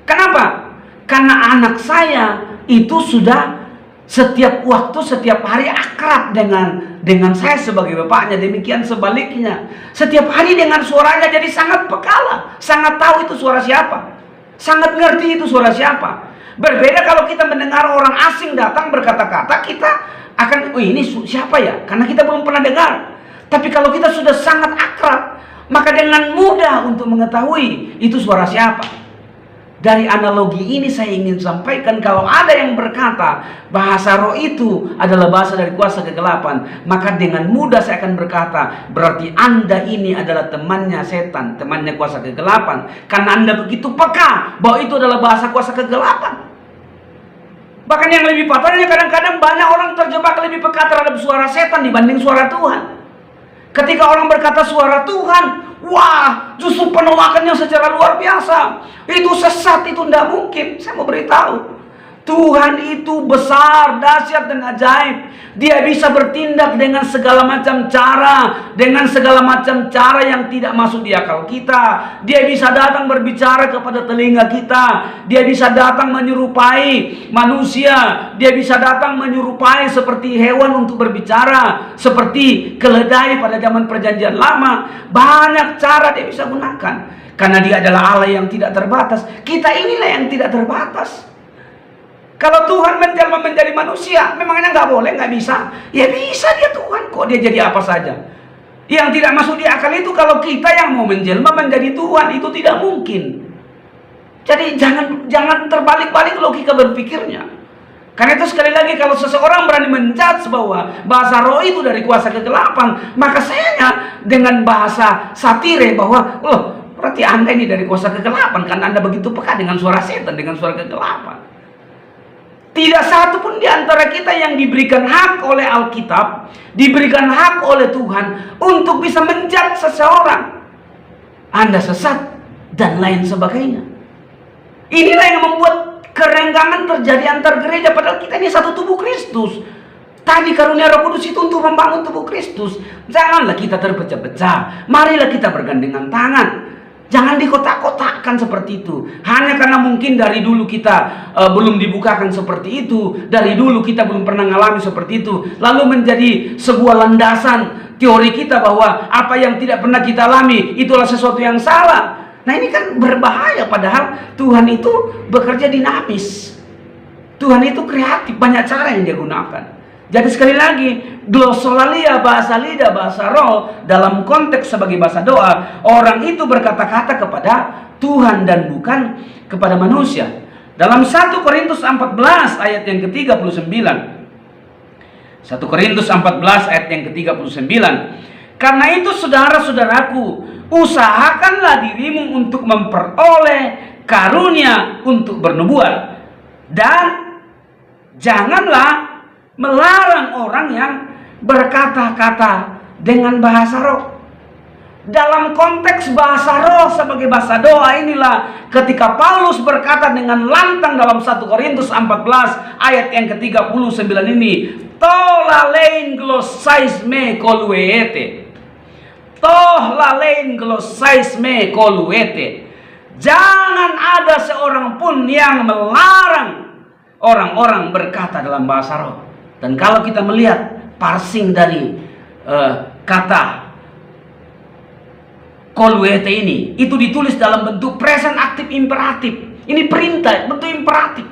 Kenapa? Karena anak saya itu sudah setiap waktu, setiap hari akrab dengan saya sebagai bapaknya. Demikian sebaliknya, setiap hari dengan suaranya jadi sangat peka, sangat tahu itu suara siapa, sangat ngerti itu suara siapa. Berbeda kalau kita mendengar orang asing datang berkata-kata, kita akan, oh ini siapa ya? Karena kita belum pernah dengar. Tapi kalau kita sudah sangat akrab, maka dengan mudah untuk mengetahui itu suara siapa. Dari analogi ini saya ingin sampaikan, kalau ada yang berkata bahasa roh itu adalah bahasa dari kuasa kegelapan, maka dengan mudah saya akan berkata, berarti Anda ini adalah temannya setan, temannya kuasa kegelapan. Karena Anda begitu peka bahwa itu adalah bahasa kuasa kegelapan. Bahkan yang lebih fatalnya, kadang-kadang banyak orang terjebak lebih peka terhadap suara setan dibanding suara Tuhan. Ketika orang berkata suara Tuhan, wah, justru penolakannya secara luar biasa. Itu sesat, itu tidak mungkin. Saya mau beritahu, Tuhan itu besar, dahsyat dan ajaib. Dia bisa bertindak dengan segala macam cara, dengan segala macam cara yang tidak masuk di akal kita. Dia bisa datang berbicara kepada telinga kita. Dia bisa datang menyerupai manusia. Dia bisa datang menyerupai seperti hewan untuk berbicara, seperti keledai pada zaman perjanjian lama. Banyak cara dia bisa gunakan. Karena dia adalah Allah yang tidak terbatas. Kita inilah yang tidak terbatas. Kalau Tuhan menjelma menjadi manusia, memangnya nggak boleh, nggak bisa? Ya bisa, dia Tuhan kok, dia jadi apa saja. Yang tidak masuk di akal itu kalau kita yang mau menjelma menjadi Tuhan, itu tidak mungkin. Jadi jangan terbalik-balik logika berpikirnya. Karena itu sekali lagi, kalau seseorang berani menjudge bahwa bahasa roh itu dari kuasa kegelapan, maka sayangnya dengan bahasa satire bahwa, oh berarti Anda ini dari kuasa kegelapan karena Anda begitu peka dengan suara setan, dengan suara kegelapan. Tidak satu pun di antara kita yang diberikan hak oleh Alkitab, diberikan hak oleh Tuhan untuk bisa menjudge seseorang. Anda sesat dan lain sebagainya. Inilah yang membuat kerenggangan terjadi antar gereja, padahal kita ini satu tubuh Kristus. Tadi karunia Roh Kudus itu untuk membangun tubuh Kristus. Janganlah kita terpecah-pecah. Marilah kita bergandengan tangan. Jangan dikotak-kotakkan seperti itu. Hanya karena mungkin dari dulu kita belum dibukakan seperti itu, dari dulu kita belum pernah mengalami seperti itu, lalu menjadi sebuah landasan teori kita bahwa apa yang tidak pernah kita alami itulah sesuatu yang salah. Nah ini kan berbahaya, padahal Tuhan itu bekerja dinamis. Tuhan itu kreatif, banyak cara yang dia gunakan. Jadi sekali lagi, glosolalia, bahasa lidah, bahasa roh, dalam konteks sebagai bahasa doa, orang itu berkata-kata kepada Tuhan dan bukan kepada manusia. Dalam 1 Korintus 14 ayat yang ke-39. 1 Korintus 14 ayat yang ke-39. Karena itu saudara-saudaraku, usahakanlah dirimu untuk memperoleh karunia untuk bernubuat. Dan janganlah melarang orang yang berkata-kata dengan bahasa roh. Dalam konteks bahasa roh sebagai bahasa doa inilah ketika Paulus berkata dengan lantang dalam 1 Korintus 14 ayat yang ke-39 ini, toh lalein glosais me koluete. Toh lalein glosais me koluete. Jangan ada seorang pun yang melarang orang-orang berkata dalam bahasa roh. Dan kalau kita melihat parsing dari kata koluete ini, itu ditulis dalam bentuk present aktif imperatif. Ini perintah, bentuk imperatif.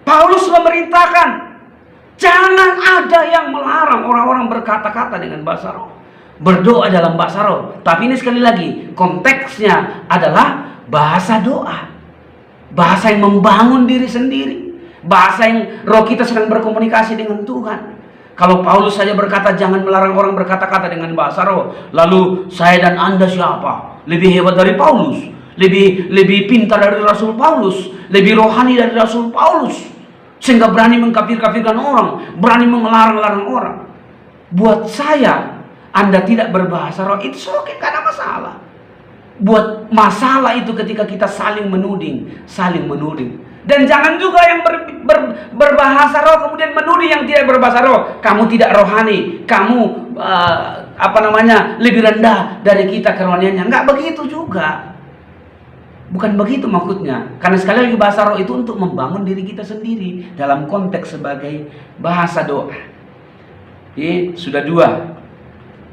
Paulus memerintahkan, jangan ada yang melarang orang-orang berkata-kata dengan bahasa roh, berdoa dalam bahasa roh. Tapi ini sekali lagi, konteksnya adalah bahasa doa, bahasa yang membangun diri sendiri, bahasa yang roh kita sedang berkomunikasi dengan Tuhan. Kalau Paulus saja berkata jangan melarang orang berkata-kata dengan bahasa roh, lalu saya dan Anda siapa? Lebih hebat dari Paulus? Lebih pintar dari Rasul Paulus? Lebih rohani dari Rasul Paulus? sehingga berani mengkafir-kafirkan orang, berani melarang-larang orang. Buat saya, Anda tidak berbahasa roh itu oke, gak ada masalah. Buat masalah itu ketika kita saling menuding. Dan jangan juga yang berbahasa roh kemudian menuding yang tidak berbahasa roh. Kamu tidak rohani, kamu lebih rendah dari kita kerohaniannya. Enggak begitu juga. Bukan begitu maksudnya. Karena sekali lagi bahasa roh itu untuk membangun diri kita sendiri dalam konteks sebagai bahasa doa. Ini sudah dua.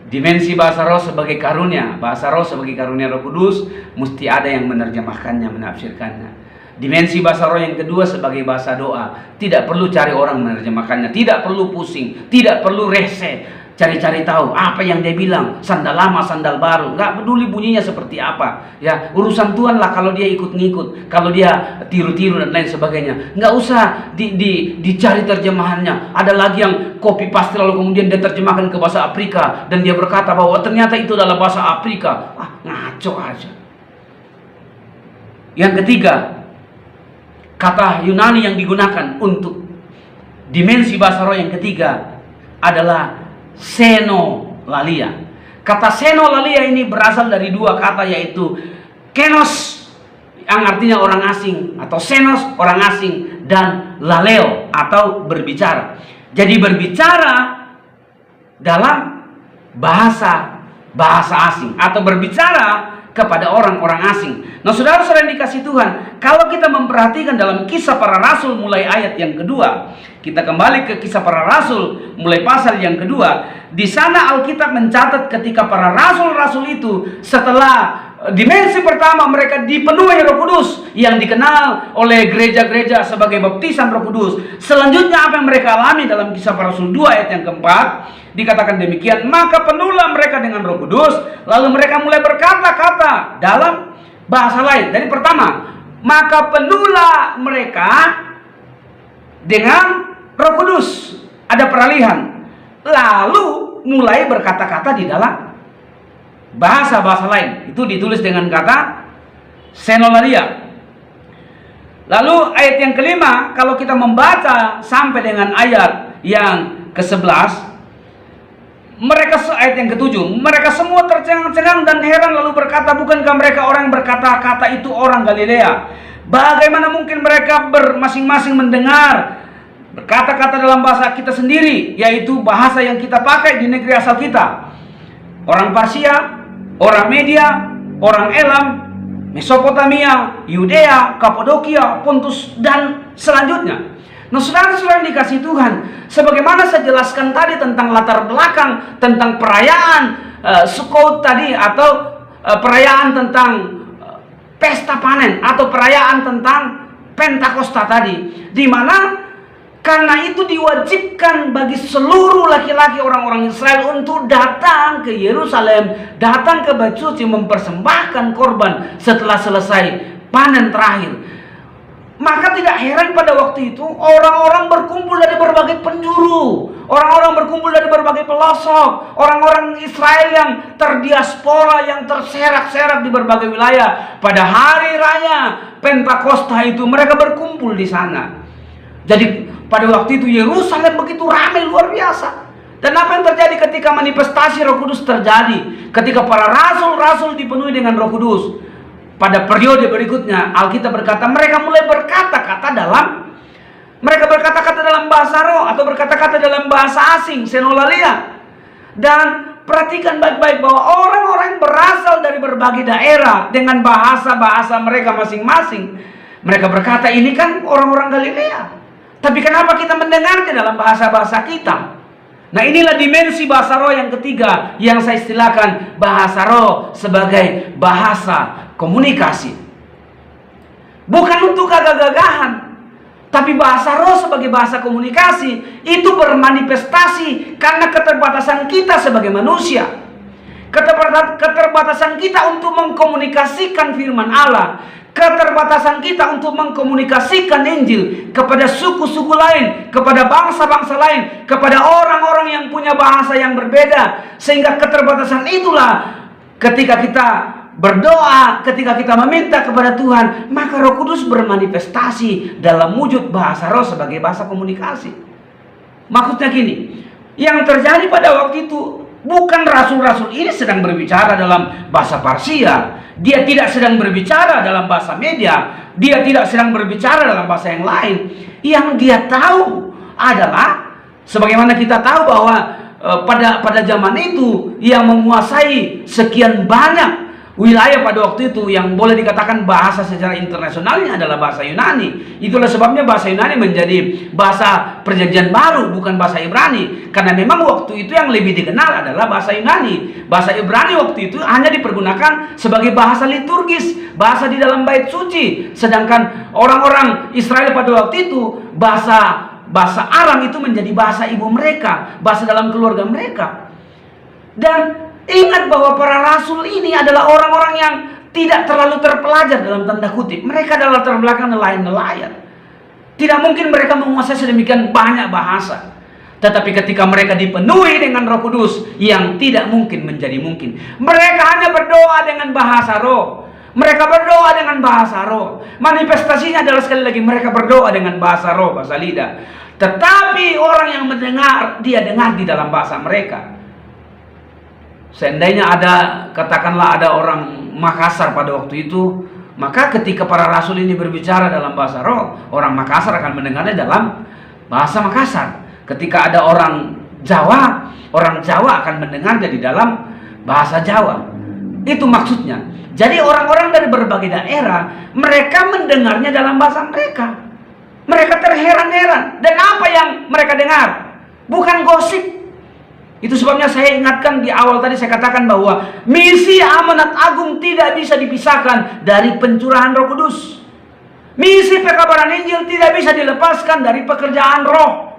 Dimensi bahasa roh sebagai karunia. Bahasa roh sebagai karunia Roh Kudus, mesti ada yang menerjemahkannya, menafsirkannya. Dimensi bahasa roh yang kedua sebagai bahasa doa. Tidak perlu cari orang menerjemahkannya, tidak perlu pusing, tidak perlu rese, cari-cari tahu apa yang dia bilang, sandal lama, sandal baru, nggak peduli bunyinya seperti apa. Ya, urusan Tuhan lah kalau dia ikut-ngikut, kalau dia tiru-tiru dan lain sebagainya. Nggak usah dicari terjemahannya. Ada lagi yang copy paste lalu kemudian dia terjemahkan ke bahasa Afrika dan dia berkata bahwa ternyata itu adalah bahasa Afrika. Ngaco aja. Yang ketiga, kata Yunani yang digunakan untuk dimensi bahasa roh yang ketiga adalah xenolalia. Kata xenolalia ini berasal dari dua kata, yaitu kenos yang artinya orang asing, atau xenos orang asing, dan laleo atau berbicara. Jadi berbicara dalam bahasa asing atau berbicara kepada orang-orang asing. Nah, saudara-saudara yang dikasih Tuhan, kalau kita memperhatikan dalam Kisah Para Rasul mulai ayat yang kedua, kita kembali ke Kisah Para Rasul mulai pasal yang kedua. Di sana Alkitab mencatat ketika para rasul-rasul itu setelah dimensi pertama mereka dipenuhi Roh Kudus yang dikenal oleh gereja-gereja sebagai baptisan Roh Kudus. Selanjutnya apa yang mereka alami dalam Kisah Para Rasul 2 ayat yang keempat, dikatakan demikian, maka penuhlah mereka dengan Roh Kudus, lalu mereka mulai berkata-kata dalam bahasa lain. Jadi pertama, maka penuhlah mereka dengan Roh Kudus, ada peralihan, lalu mulai berkata-kata di dalam bahasa-bahasa lain. Itu ditulis dengan kata xenolalia. Lalu ayat yang kelima, kalau kita membaca sampai dengan ayat yang ke-11, ayat yang ke-7, mereka semua tercengang-cengang dan heran lalu berkata, bukankah mereka orang yang berkata-kata itu orang Galilea? Bagaimana mungkin mereka masing-masing mendengar berkata-kata dalam bahasa kita sendiri, yaitu bahasa yang kita pakai di negeri asal kita? Orang Parsia, orang Media, orang Elam, Mesopotamia, Yudea, Kapadokia, Pontus, dan selanjutnya. Nah, saudara-saudara yang dikasih Tuhan, sebagaimana saya jelaskan tadi tentang latar belakang, tentang perayaan Sukkot tadi, atau perayaan tentang pesta panen, atau perayaan tentang Pentakosta tadi, di mana karena itu diwajibkan bagi seluruh laki-laki orang-orang Israel untuk datang ke Yerusalem, datang ke Bait Suci, mempersembahkan korban setelah selesai panen terakhir. Maka tidak heran pada waktu itu orang-orang berkumpul dari berbagai penjuru, orang-orang berkumpul dari berbagai pelosok, orang-orang Israel yang terdiaspora, yang terserak-serak di berbagai wilayah. Pada hari raya Pentakosta itu mereka berkumpul di sana. Jadi pada waktu itu Yerusalem begitu ramai, luar biasa. Dan apa yang terjadi ketika manifestasi Roh Kudus terjadi? Ketika para rasul-rasul dipenuhi dengan Roh Kudus, pada periode berikutnya Alkitab berkata mereka mulai berkata-kata dalam bahasa roh atau berkata-kata dalam bahasa asing, xenolalia. Dan perhatikan baik-baik bahwa orang-orang yang berasal dari berbagai daerah dengan bahasa-bahasa mereka masing-masing, mereka berkata, ini kan orang-orang Galilea, tapi kenapa kita mendengarnya dalam bahasa-bahasa kita? Nah, inilah dimensi bahasa roh yang ketiga, yang saya istilahkan bahasa roh sebagai bahasa komunikasi. Bukan untuk gagah-gagahan, tapi bahasa roh sebagai bahasa komunikasi itu bermanifestasi karena keterbatasan kita sebagai manusia. Keterbatasan kita untuk mengkomunikasikan firman Allah, keterbatasan kita untuk mengkomunikasikan Injil kepada suku-suku lain, kepada bangsa-bangsa lain, kepada orang-orang yang punya bahasa yang berbeda. Sehingga keterbatasan itulah ketika kita berdoa, ketika kita meminta kepada Tuhan, maka Roh Kudus bermanifestasi dalam wujud bahasa roh sebagai bahasa komunikasi. Maksudnya gini, yang terjadi pada waktu itu bukan rasul-rasul ini sedang berbicara dalam bahasa Parsia. Dia tidak sedang berbicara dalam bahasa Media. Dia tidak sedang berbicara dalam bahasa yang lain. Yang dia tahu adalah, sebagaimana kita tahu bahwa pada zaman itu yang menguasai sekian banyak wilayah pada waktu itu, yang boleh dikatakan bahasa secara internasionalnya adalah bahasa Yunani. Itulah sebabnya bahasa Yunani menjadi bahasa perjanjian baru, bukan bahasa Ibrani. Karena memang waktu itu yang lebih dikenal adalah bahasa Yunani. Bahasa Ibrani waktu itu hanya dipergunakan sebagai bahasa liturgis, bahasa di dalam bait suci. Sedangkan orang-orang Israel pada waktu itu, bahasa Aram itu menjadi bahasa ibu mereka, bahasa dalam keluarga mereka. Dan ingat bahwa para rasul ini adalah orang-orang yang tidak terlalu terpelajar dalam tanda kutip. Mereka adalah latar belakang nelayan-nelayan. Tidak mungkin mereka menguasai sedemikian banyak bahasa. Tetapi ketika mereka dipenuhi dengan Roh Kudus, yang tidak mungkin menjadi mungkin. Mereka hanya berdoa dengan bahasa roh. Mereka berdoa dengan bahasa roh. Manifestasinya adalah sekali lagi mereka berdoa dengan bahasa roh, bahasa lidah. Tetapi orang yang mendengar, dia dengar di dalam bahasa mereka. Seandainya katakanlah ada orang Makassar pada waktu itu, maka ketika para rasul ini berbicara dalam bahasa roh, orang Makassar akan mendengarnya dalam bahasa Makassar. Ketika ada orang Jawa akan mendengarnya di dalam bahasa Jawa. Itu maksudnya. Jadi orang-orang dari berbagai daerah, mereka mendengarnya dalam bahasa mereka. Mereka terheran-heran. Dan apa yang mereka dengar? Bukan gosip. Itu sebabnya saya ingatkan di awal tadi, saya katakan bahwa misi amanat agung tidak bisa dipisahkan dari pencurahan Roh Kudus. Misi pekabaran Injil tidak bisa dilepaskan dari pekerjaan roh.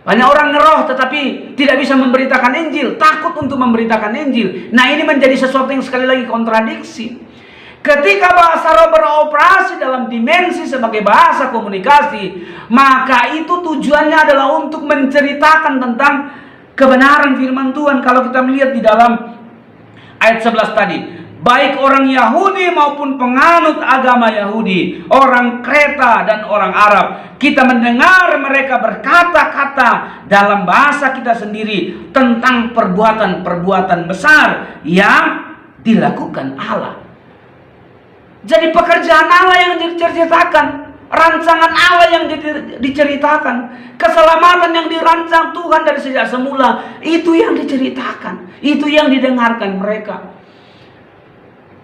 Banyak orang ngeroh tetapi tidak bisa memberitakan Injil, takut untuk memberitakan Injil. Nah, ini menjadi sesuatu yang sekali lagi kontradiksi. Ketika bahasa roh beroperasi dalam dimensi sebagai bahasa komunikasi, maka itu tujuannya adalah untuk menceritakan tentang kebenaran firman Tuhan. Kalau kita melihat di dalam ayat 11 tadi, baik orang Yahudi maupun penganut agama Yahudi, orang Kreta dan orang Arab, kita mendengar mereka berkata-kata dalam bahasa kita sendiri tentang perbuatan-perbuatan besar yang dilakukan Allah. Jadi pekerjaan Allah yang diceritakan, rancangan Allah yang diceritakan, keselamatan yang dirancang Tuhan dari sejak semula, itu yang diceritakan, itu yang didengarkan mereka.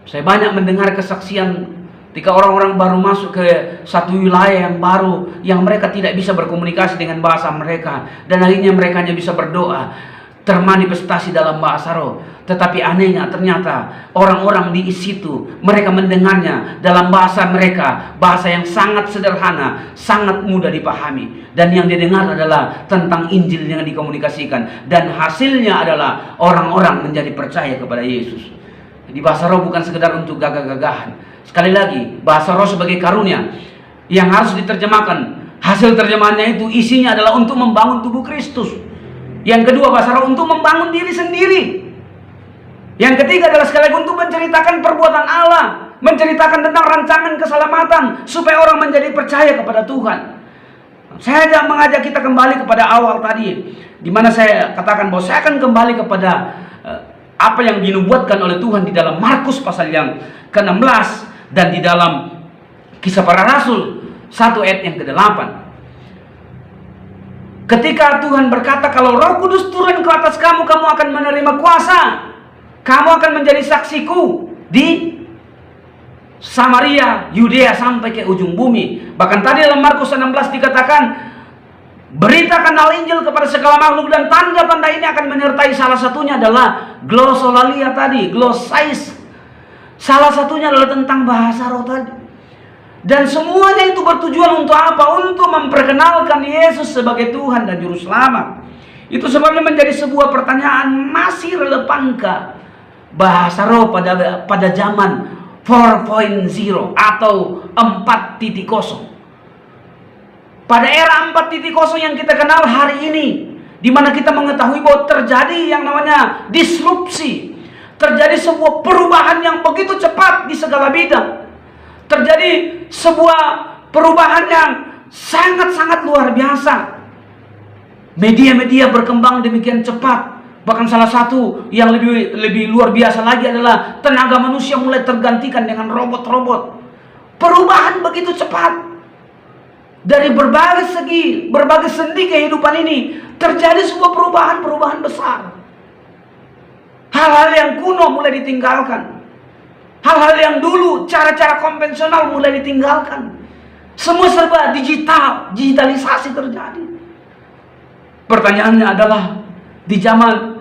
Saya banyak mendengar kesaksian ketika orang-orang baru masuk ke satu wilayah yang baru, yang mereka tidak bisa berkomunikasi dengan bahasa mereka, dan akhirnya mereka hanya bisa berdoa, termanifestasi dalam bahasa roh. Tetapi anehnya ternyata orang-orang di situ, mereka mendengarnya dalam bahasa mereka, bahasa yang sangat sederhana, sangat mudah dipahami. Dan yang didengar adalah tentang Injil yang dikomunikasikan. Dan hasilnya adalah orang-orang menjadi percaya kepada Yesus. Jadi bahasa roh bukan sekedar untuk gagah-gagahan. Sekali lagi, bahasa roh sebagai karunia yang harus diterjemahkan. Hasil terjemahannya itu isinya adalah untuk membangun tubuh Kristus. Yang kedua, bahasa roh untuk membangun diri sendiri. Yang ketiga adalah sekali lagi untuk menceritakan perbuatan Allah, menceritakan tentang rancangan keselamatan supaya orang menjadi percaya kepada Tuhan. Saya mengajak kita kembali kepada awal tadi, di mana saya katakan bahwa saya akan kembali kepada apa yang dinubuatkan oleh Tuhan di dalam Markus pasal yang ke-16 dan di dalam Kisah Para Rasul 1 ayat yang ke-8. Ketika Tuhan berkata, kalau Roh Kudus turun ke atas kamu, kamu akan menerima kuasa. Kamu akan menjadi saksiku di Samaria, Yudea sampai ke ujung bumi. Bahkan tadi dalam Markus 16 dikatakan, beritakan hal Injil kepada segala makhluk, dan tanda-tanda ini akan menyertai. Salah satunya adalah glosolalia tadi, glossais. Salah satunya adalah tentang bahasa roh tadi. Dan semuanya itu bertujuan untuk apa? Untuk memperkenalkan Yesus sebagai Tuhan dan Juru Selamat. Itu sebabnya menjadi sebuah pertanyaan, masih relevankah bahasa roh pada zaman 4.0 atau 4.0? Pada era 4.0 yang kita kenal hari ini, di mana kita mengetahui bahwa terjadi yang namanya disrupsi, Terjadi sebuah perubahan yang begitu cepat di segala bidang. Terjadi sebuah perubahan yang sangat-sangat luar biasa. Media-media berkembang demikian cepat. Bahkan salah satu yang lebih luar biasa lagi adalah tenaga manusia mulai tergantikan dengan robot-robot. Perubahan begitu cepat. Dari berbagai segi, berbagai sendi kehidupan ini terjadi sebuah perubahan besar. Hal-hal yang kuno mulai ditinggalkan. Hal-hal yang dulu, cara-cara konvensional mulai ditinggalkan. Semua serba digital, digitalisasi terjadi. Pertanyaannya adalah, di zaman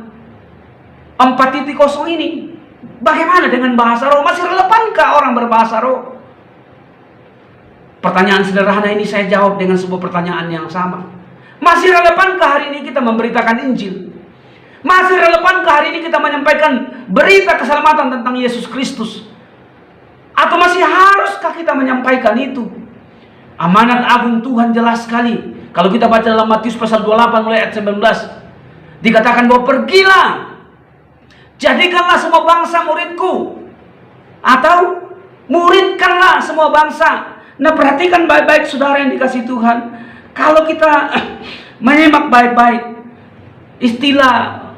4.0 ini, bagaimana dengan bahasa roh? Masih relevankah orang berbahasa roh? Pertanyaan sederhana ini saya jawab dengan sebuah pertanyaan yang sama. Masih relevankah hari ini kita memberitakan Injil? Masih relevankah hari ini kita menyampaikan berita keselamatan tentang Yesus Kristus? Atau masih haruskah kita menyampaikan itu? Amanat agung Tuhan jelas sekali. Kalau kita baca dalam Matius pasal 28 mulai ayat 19, dikatakan bahwa pergilah, jadikanlah semua bangsa muridku. Atau muridkanlah semua bangsa. Nah, perhatikan baik-baik saudara yang dikasih Tuhan. Kalau kita menyimak baik-baik istilah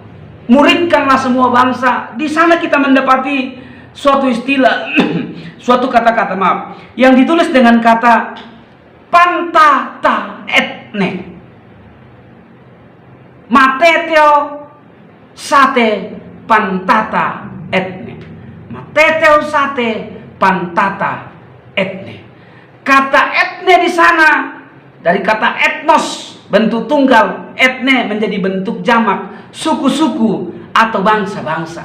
muridkanlah semua bangsa, di sana kita mendapati suatu istilah, suatu kata-kata yang ditulis dengan kata pantata etne, mateteo sate pantata etne, mateteo sate pantata etne. Kata etne di sana dari kata etnos, bentuk tunggal, etne menjadi bentuk jamak, suku-suku atau bangsa-bangsa.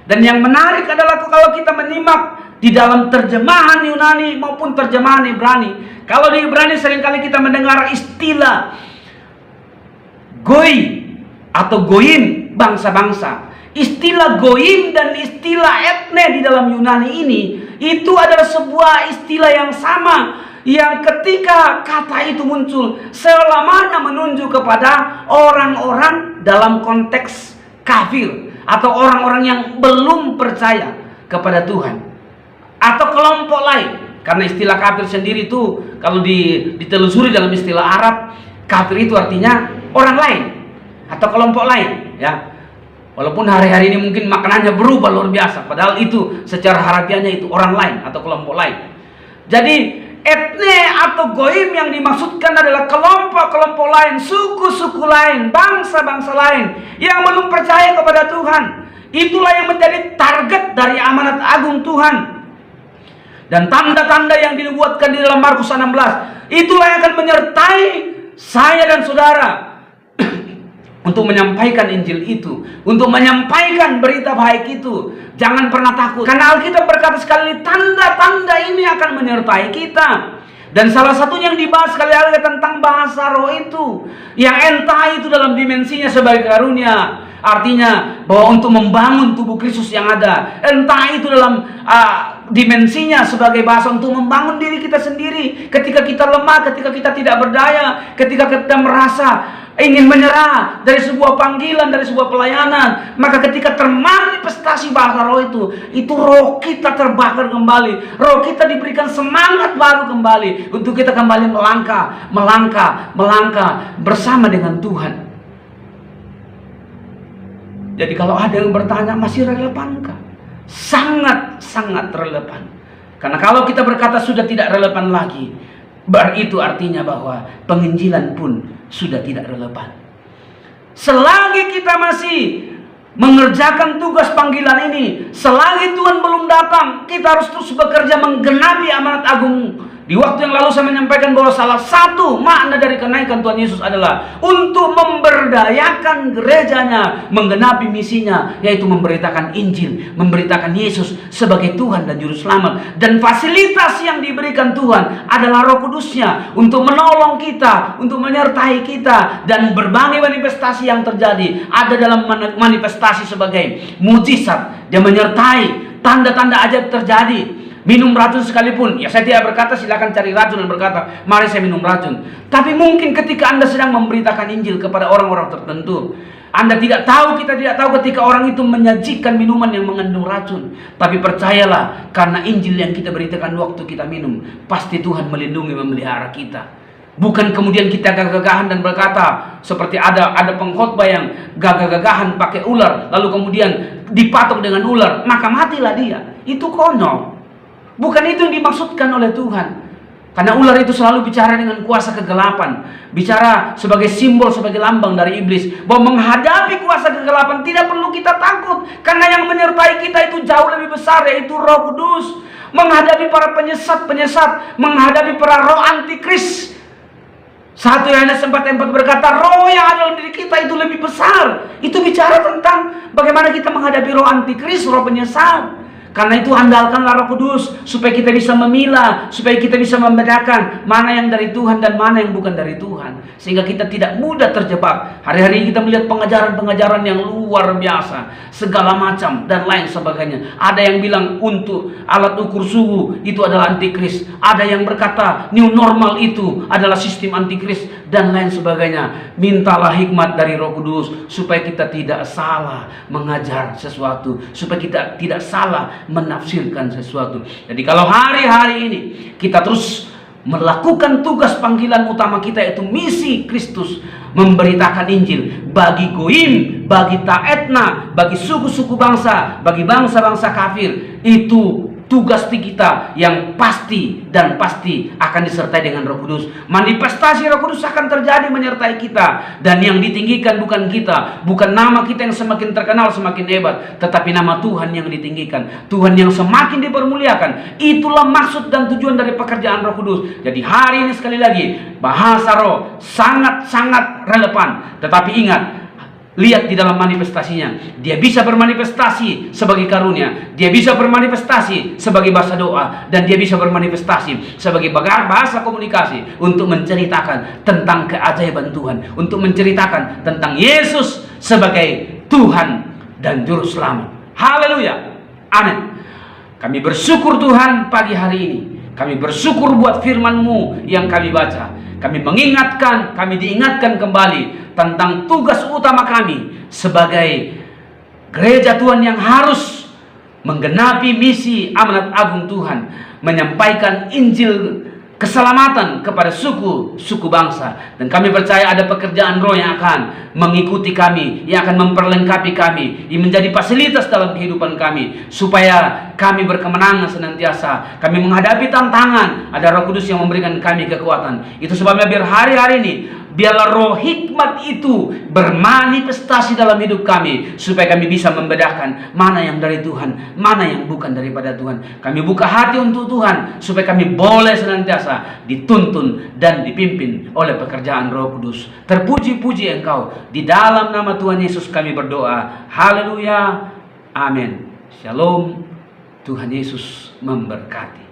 Dan yang menarik adalah kalau kita menyimak di dalam terjemahan Yunani maupun terjemahan Ibrani. Kalau di Ibrani seringkali kita mendengar istilah goi atau goyim, bangsa-bangsa. Istilah goyim dan istilah etne di dalam Yunani ini, itu adalah sebuah istilah yang sama, yang ketika kata itu muncul selamanya menunjuk kepada orang-orang dalam konteks kafir atau orang-orang yang belum percaya kepada Tuhan atau kelompok lain. Karena istilah kafir sendiri itu kalau ditelusuri dalam istilah Arab, kafir itu artinya orang lain atau kelompok lain, ya. Walaupun hari-hari ini mungkin maknanya berubah luar biasa, padahal itu secara harafiahnya itu orang lain atau kelompok lain. Jadi etne atau goim yang dimaksudkan adalah kelompok-kelompok lain, suku-suku lain, bangsa-bangsa lain yang belum percaya kepada Tuhan. Itulah yang menjadi target dari amanat agung Tuhan. Dan tanda-tanda yang dinubuatkan di dalam Markus 16, itulah yang akan menyertai saya dan saudara untuk menyampaikan Injil itu, untuk menyampaikan berita baik itu. Jangan pernah takut, karena Alkitab berkata sekali, tanda-tanda ini akan menyertai kita. Dan salah satunya yang dibahas sekali lagi tentang bahasa roh itu, yang entah itu dalam dimensinya sebagai karunia, artinya bahwa untuk membangun tubuh Kristus yang ada, entah itu dalam dimensinya sebagai bahasa untuk membangun diri kita sendiri ketika kita lemah, ketika kita tidak berdaya, ketika kita merasa ingin menyerah dari sebuah panggilan, dari sebuah pelayanan. Maka ketika termanifestasi bahasa roh itu roh kita terbakar kembali, roh kita diberikan semangat baru kembali untuk kita kembali melangkah bersama dengan Tuhan. Jadi kalau ada yang bertanya, masih relevankah? Sangat-sangat relevan. Karena kalau kita berkata sudah tidak relevan lagi, itu artinya bahwa penginjilan pun sudah tidak relevan. Selagi kita masih mengerjakan tugas panggilan ini, selagi Tuhan belum datang, kita harus terus bekerja menggenapi amanat agung. Di waktu yang lalu saya menyampaikan bahwa salah satu makna dari kenaikan Tuhan Yesus adalah untuk memberdayakan gerejanya, menggenapi misinya, yaitu memberitakan Injil, memberitakan Yesus sebagai Tuhan dan Juru Selamat. Dan fasilitas yang diberikan Tuhan adalah Roh Kudusnya untuk menolong kita, untuk menyertai kita. Dan berbagai manifestasi yang terjadi ada dalam manifestasi sebagai mujizat. Dia menyertai, tanda-tanda ajaib terjadi. Minum racun sekalipun, ya saya tidak berkata silakan cari racun dan berkata mari saya minum racun. Tapi mungkin ketika Anda sedang memberitakan Injil kepada orang-orang tertentu, Anda tidak tahu, kita tidak tahu ketika orang itu menyajikan minuman yang mengandung racun. Tapi percayalah, karena Injil yang kita beritakan waktu kita minum, pasti Tuhan melindungi, memelihara kita. Bukan kemudian kita gagah-gagahan dan berkata, seperti ada pengkhotbah yang gagah-gagahan pakai ular, lalu kemudian dipatok dengan ular, maka matilah dia. Itu konyol. Bukan itu yang dimaksudkan oleh Tuhan. Karena ular itu selalu bicara dengan kuasa kegelapan, bicara sebagai simbol, sebagai lambang dari iblis, bahwa menghadapi kuasa kegelapan tidak perlu kita takut, karena yang menyertai kita itu jauh lebih besar, yaitu Roh Kudus. Menghadapi para penyesat, menghadapi para roh antikris, 1 Yohanes 4:4 berkata, roh yang ada dalam diri kita itu lebih besar. Itu bicara tentang bagaimana kita menghadapi roh antikris, roh penyesat. Karena itu andalkanlah Roh Kudus, supaya kita bisa memilah, supaya kita bisa membedakan mana yang dari Tuhan dan mana yang bukan dari Tuhan, sehingga kita tidak mudah terjebak. Hari-hari ini kita melihat pengajaran-pengajaran yang luar biasa, segala macam dan lain sebagainya. Ada yang bilang untuk alat ukur suhu itu adalah antikris, ada yang berkata new normal itu adalah sistem antikris, dan lain sebagainya. Mintalah hikmat dari Roh Kudus supaya kita tidak salah mengajar sesuatu, supaya kita tidak salah menafsirkan sesuatu. Jadi kalau hari-hari ini kita terus melakukan tugas panggilan utama kita, yaitu misi Kristus, memberitakan Injil bagi goim, bagi taetna, bagi suku-suku bangsa, bagi bangsa-bangsa kafir, itu tugas kita yang pasti dan pasti akan disertai dengan Roh Kudus. Manifestasi Roh Kudus akan terjadi menyertai kita, dan yang ditinggikan bukan kita, bukan nama kita yang semakin terkenal, semakin hebat, tetapi nama Tuhan yang ditinggikan, Tuhan yang semakin dipermuliakan. Itulah maksud dan tujuan dari pekerjaan Roh Kudus. Jadi hari ini sekali lagi, bahasa roh sangat-sangat relevan. Tetapi ingat, lihat di dalam manifestasinya. Dia bisa bermanifestasi sebagai karunia, dia bisa bermanifestasi sebagai bahasa doa, dan dia bisa bermanifestasi sebagai bahasa komunikasi untuk menceritakan tentang keajaiban Tuhan, untuk menceritakan tentang Yesus sebagai Tuhan dan Juru Selamat. Haleluya, amin. Kami bersyukur Tuhan pagi hari ini. Kami bersyukur buat firman-Mu yang kami baca. Kami mengingatkan, kami diingatkan kembali tentang tugas utama kami sebagai gereja Tuhan yang harus menggenapi misi amanat agung Tuhan, menyampaikan Injil keselamatan kepada suku bangsa. Dan kami percaya ada pekerjaan roh yang akan mengikuti kami, yang akan memperlengkapi kami, yang menjadi fasilitas dalam kehidupan kami, supaya kami berkemenangan senantiasa. Kami menghadapi tantangan, ada Roh Kudus yang memberikan kami kekuatan. Itu sebabnya biar hari-hari ini, biarlah roh hikmat itu bermanifestasi dalam hidup kami, supaya kami bisa membedakan mana yang dari Tuhan, mana yang bukan daripada Tuhan. Kami buka hati untuk Tuhan, supaya kami boleh senantiasa dituntun dan dipimpin oleh pekerjaan Roh Kudus. Terpuji-puji Engkau. Di dalam nama Tuhan Yesus kami berdoa. Haleluya, amin. Shalom. Tuhan Yesus memberkati.